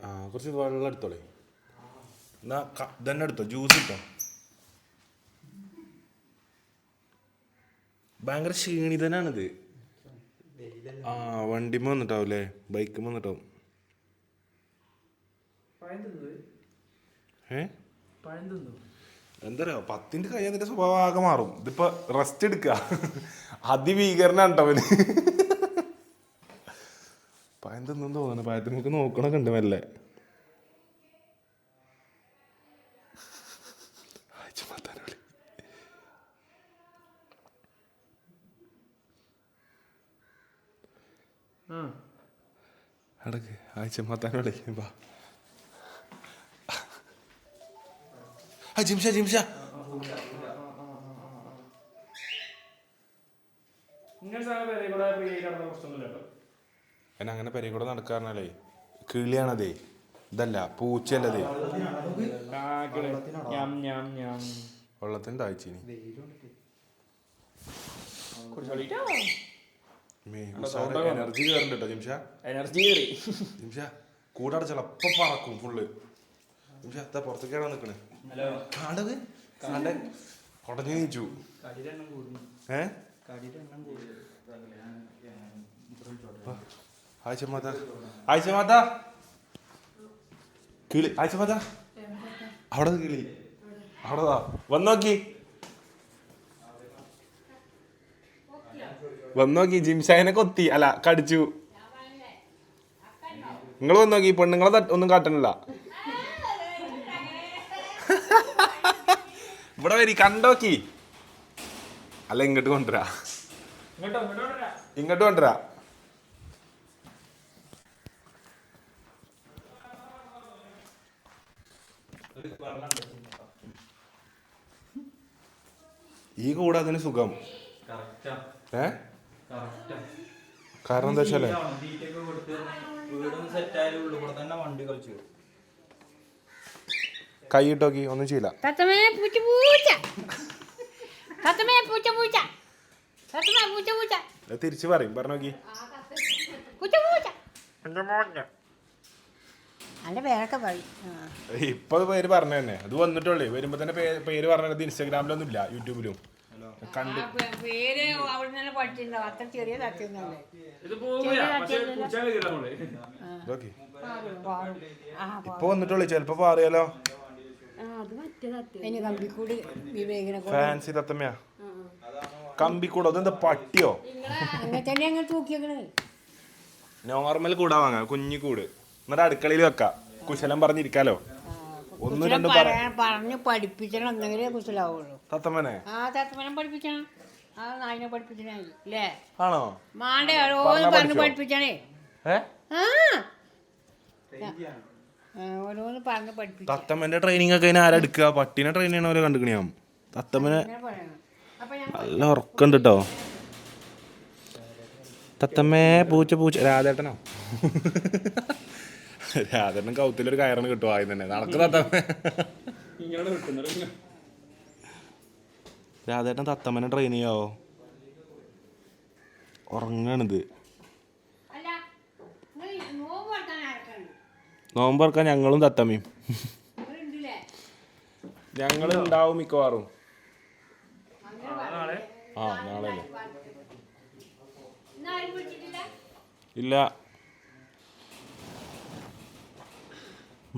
Speaker 1: ആ കുറച്ച് വെള്ളം എടുത്തോളേ. എന്നാ തന്നെ എടുത്തോ, ജ്യൂസ് ഇട്ടോ. ഭയങ്കര ക്ഷീണിതനാണിത്. ആ വണ്ടിമ്മ വന്നിട്ടാവൂലേ, ബൈക്കുമ്മ വന്നിട്ടാവും. എന്താ പറയാ, 10 കഴിയാൻ നിന്റെ സ്വഭാവം ആകെ മാറും. ഇതിപ്പോ റെസ്റ്റ് എടുക്ക, അതിഭീകരനാണ് അവന്. പഴം തിന്നു തോന്നുന്നു, പഴത്തിന് നമുക്ക് നോക്കണൊക്കെ ഉണ്ട് മെല്ലെ. അടക്ക് ആഴ്ചമാത്താനോ വിളിക്കുമ്പോ ജിംഷ എന്നെ അങ്ങനെ പെരേ കൂടെ നടക്കാറിനാലേ കിളിയാണതേ, ഇതല്ല പൂച്ചയല്ലതേ. വെള്ളത്തിന് താഴ്ചീനി എനർജി കയറണ്ടോ ജിംഷ, ജിംഷ കൂടടച്ചല്ല അപ്പൊ പറക്കും ഫുള്ള്. ജിംഷ എത്താ പുറത്തേക്കാണോ നിക്കണേ? കാണ്ടത് കാണ്ട കൊടഞ്ഞു നീച്ചു. ആഴ്ചമാത കിളി, ആഴ്ചമാത അവിടെ കിളി അവിടെതാ വന്നോക്കി ജിംഷാനെ കൊത്തി അല്ല കടിച്ചു. നിങ്ങൾ വന്നോക്കി, പെണ്ണുങ്ങളെ ഒന്നും കാട്ടണില്ല. ഇവിടെ വരി കണ്ടോക്കി, അല്ല ഇങ്ങോട്ട് കൊണ്ടുവരാ, ഇങ്ങോട്ട് കൊണ്ടുവരാ. ഈ കൂടെ അതിന് സുഖം. കാരണം എന്താ വെച്ചാലേ കൈയിട്ടോക്കി ഒന്നും ചെയ്യില്ല. തിരിച്ചു പറയും, പറഞ്ഞോക്കി. ഇപ്പൊ പേര് പറഞ്ഞ തന്നെ, അത് വന്നിട്ടുള്ളേ. വരുമ്പോ തന്നെ പേര് പറഞ്ഞത് ഇൻസ്റ്റാഗ്രാമിലൊന്നും ഇല്ല, യൂട്യൂബിലും കണ്ടു. ഇപ്പൊ വന്നിട്ടുള്ളേ, ചെലപ്പോ പറയാലോ. ഫാൻസി തത്തമ്മയാ കമ്പിക്കൂടോ, അതെന്താ പട്ടിയോ? നോർമൽ കൂടാ വാങ്ങാം, കുഞ്ഞിക്കൂട്. എന്നിട്ട് അടുക്കളയിൽ വെക്കാം, കുശലം പറഞ്ഞിരിക്കാലോ. ഒന്നും രണ്ടും
Speaker 10: പറഞ്ഞു പഠിപ്പിക്കണം, എന്തെങ്കിലും കുശലാവുള്ളൂ.
Speaker 1: തത്തമ്മനെ
Speaker 10: പഠിപ്പിക്കണം, ആ നായിനെ പഠിപ്പിച്ചേ
Speaker 1: ആണോ?
Speaker 10: മാണ്ടേ ഓരോന്ന് പറഞ്ഞു പഠിപ്പിച്ചണേ. ഓരോന്ന് പറഞ്ഞു പഠിപ്പിച്ചു.
Speaker 1: തത്തമ്മന്റെ ട്രെയിനിങ് ഒക്കെ അതിന് ആരാ എടുക്കുക? പട്ടീനെ ട്രെയിൻ ചെയ്യണ പോലെ കണ്ടുക്കണിയാ. തത്തമ്മനെ നല്ല ഉറക്കുണ്ട് കേട്ടോ. തത്തമ്മേ പൂച്ച രാധേട്ടനോ? രാധേട്ടൻ കൗത്തിലൊരു കയറിന് കിട്ടുമോ ആദ്യം തന്നെ? നടക്ക് തത്തമ്മ. രാധേട്ടൻ തത്തമ്മനെ ട്രെയിൻ ചെയ്യാവോ? ഉറങ്ങാണിത്. നോമ്പറക്കാൻ ഞങ്ങളും തത്തമ്മയും ഞങ്ങളുണ്ടാവും മിക്കവാറും. ആ നാളെ ഇല്ല,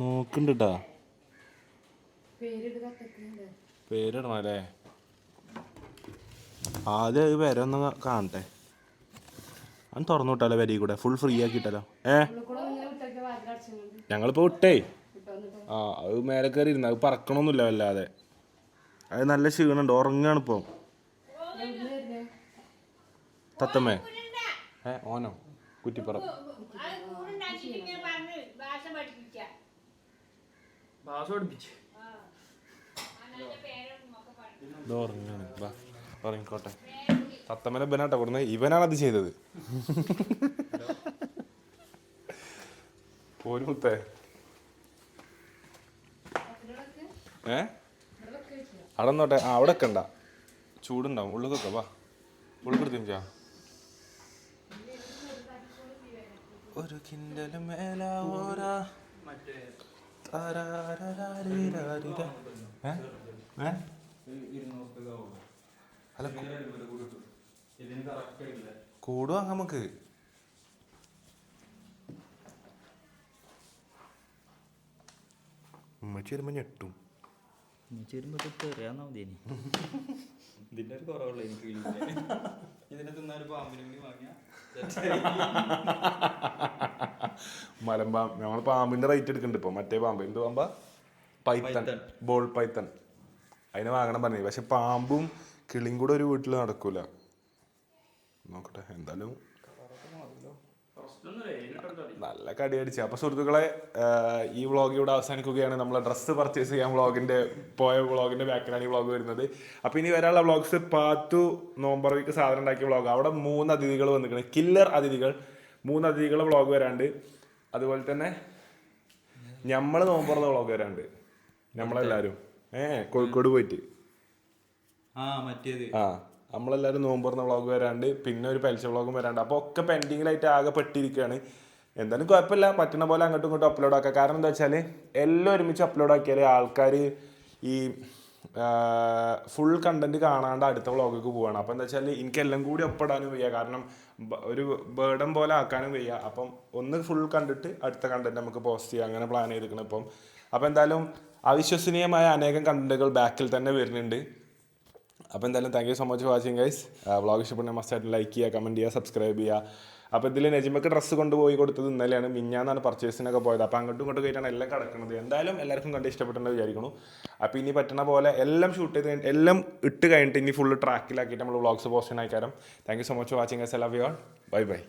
Speaker 1: നോക്കണ്ടാ പേരിടണം അല്ലേ? ആദ്യം അത് വരെ ഒന്ന് കാണട്ടെ. അത് തുറന്നു വിട്ടാലോ വരി കൂടെ, ഫുൾ ഫ്രീ ആക്കിയിട്ടല്ലോ. ഞങ്ങളിപ്പോ വിട്ടേ. ആ അത് മേലെ കയറി ഇരുന്ന, അത് പറക്കണമൊന്നുമില്ല വല്ലാതെ. അത് നല്ല ക്ഷീണുണ്ട്, ഉറങ്ങാണിപ്പോ. തത്തമ്മേ ഓനോ കുറ്റിപ്പുറം ഉറങ്ങിക്കോട്ടെ. തത്തമ്മനെ ഇവനാട്ടോ കൊടുന്നത്, ഇവനാണത് ചെയ്തത്. പോരു മുത്തേ അവിടെ നോട്ടെ. ആ അവിടെ വെക്കണ്ട, ചൂടുണ്ടാവും. ഉള്ളിൽ വാ, ഉള്ളിൽ ഒരു കിണ്ടലും മേലോരാ. കോഡ് വാങ്ങാം നമുക്ക്. ഉമ്മച്ചി വരുമ്പോ ഞെട്ടും.
Speaker 9: ഇതിന്റെ ഒരു കുറവുള്ള എനിക്ക് ഇതിനെ തിന്നാല് പാമ്പിനെ കൂടി വാങ്ങിയാ
Speaker 1: മലമ്പാമ്പ്. നമ്മൾ പാമ്പിന്റെ റേറ്റ് എടുക്കുന്നുണ്ട് ഇപ്പൊ. മറ്റേ പാമ്പ് എന്ത് പാമ്പാ? Python, ball Python. അതിനെ വാങ്ങണം പറഞ്ഞു. പക്ഷെ പാമ്പും കിളിയും കൂടെ ഒരു വീട്ടിൽ നടക്കൂല. നോക്കട്ടെ എന്തായാലും നല്ല കടി അടിച്ചു. അപ്പോൾ സുഹൃത്തുക്കളെ, ഈ വ്ളോഗ് ഇവിടെ അവസാനിക്കുകയാണ്. നമ്മൾ ഡ്രസ്സ് പർച്ചേസ് ചെയ്യാൻ വ്ളോഗിന്റെ ബാക്കിലാണ് ഈ വ്ളോഗ് വരുന്നത്. അപ്പോൾ ഇനി വരാനുള്ള വ്ളോഗ്സ് പാത്തു നോമ്പറവിക്ക് സാധനം ഉണ്ടാക്കിയ വ്ളോഗ്. അവിടെ 3 അതിഥികൾ വന്നിരിക്കുന്നത്, കില്ലർ അതിഥികൾ. 3 അതിഥികളെ വ്ളോഗ് വരാണ്ട്. അതുപോലെ തന്നെ നമ്മൾ നോമ്പറന്ന വ്ളോഗ് വരാണ്ട്. നമ്മളെല്ലാവരും കോഴിക്കോട് പോയിട്ട് നമ്മളെല്ലാവരും നോമ്പറന്ന വ്ളോഗ് വരാണ്ട്. പിന്നെ ഒരു പലിശ വ്ളോഗും വരാണ്ട്. അപ്പോൾ ഒക്കെ പെൻഡിങ്ങിലായിട്ട് ആകെ പെട്ടിരിക്കുകയാണ്. എന്തായാലും കുഴപ്പമില്ല, പറ്റുന്ന പോലെ അങ്ങോട്ടും ഇങ്ങോട്ടും അപ്ലോഡ് ആക്കുക. കാരണം എന്താ വെച്ചാൽ എല്ലാം ഒരുമിച്ച് അപ്ലോഡ് ആക്കിയാൽ ആൾക്കാർ ഈ ഫുൾ കണ്ടന്റ് കാണാണ്ട് അടുത്ത വ്ളോഗിലേക്ക് പോവുകയാണ്. അപ്പോൾ എന്താ വെച്ചാൽ എനിക്കെല്ലാം കൂടി ഒപ്പിടാനും വയ്യ. കാരണം ഒരു ബേർഡൻ പോലെ ആക്കാനും വയ്യ. അപ്പം ഒന്ന് ഫുൾ കണ്ടിട്ട് അടുത്ത കണ്ടന്റ് നമുക്ക് പോസ്റ്റ് ചെയ്യാം, അങ്ങനെ പ്ലാൻ ചെയ്തിരിക്കണം ഇപ്പം. അപ്പോൾ എന്തായാലും അവിശ്വസനീയമായ അനേകം കണ്ടന്റുകൾ ബാക്കിൽ തന്നെ വരുന്നുണ്ട്. അപ്പോൾ എന്തായാലും thank you so much for watching guys. Vlog ഇഷ്ടപ്പെടുന്ന മസ്റ്റായിട്ട് ലൈക്ക് ചെയ്യുക, കമൻറ്റ് ചെയ്യുക, സബ്സ്ക്രൈബ് ചെയ്യുക. അപ്പോൾ ഇതിൽ നെജിമക്ക് ഡ്രസ്സ് കൊണ്ടുപോയി കൊടുത്തത് ഇന്നലെയാണ്. മിഞ്ഞാന്നാണ് പർച്ചേസിനൊക്കെ പോയത്. അപ്പോൾ അങ്ങോട്ടും ഇങ്ങോട്ടും കയറ്റാണ് എല്ലാം കിടക്കുന്നത്. എന്തായാലും എല്ലാവർക്കും കണ്ട് ഇഷ്ടപ്പെട്ടെന്ന് വിചാരിക്കുന്നു. അപ്പോൾ ഇനി പറ്റുന്ന പോലെ എല്ലാം ഷൂട്ട് ചെയ്ത് കഴിഞ്ഞിട്ട് എല്ലാം ഇട്ട് കഴിഞ്ഞിട്ട് ഇനി ഫുള്ള് ട്രാക്കിലാക്കിയിട്ട് നമ്മൾ വ്ളോഗ്സ് പോസ്റ്റ് ചെയ്യാൻ അയക്കാരം. Thank you so much for watching guys. I love you all. Bye by.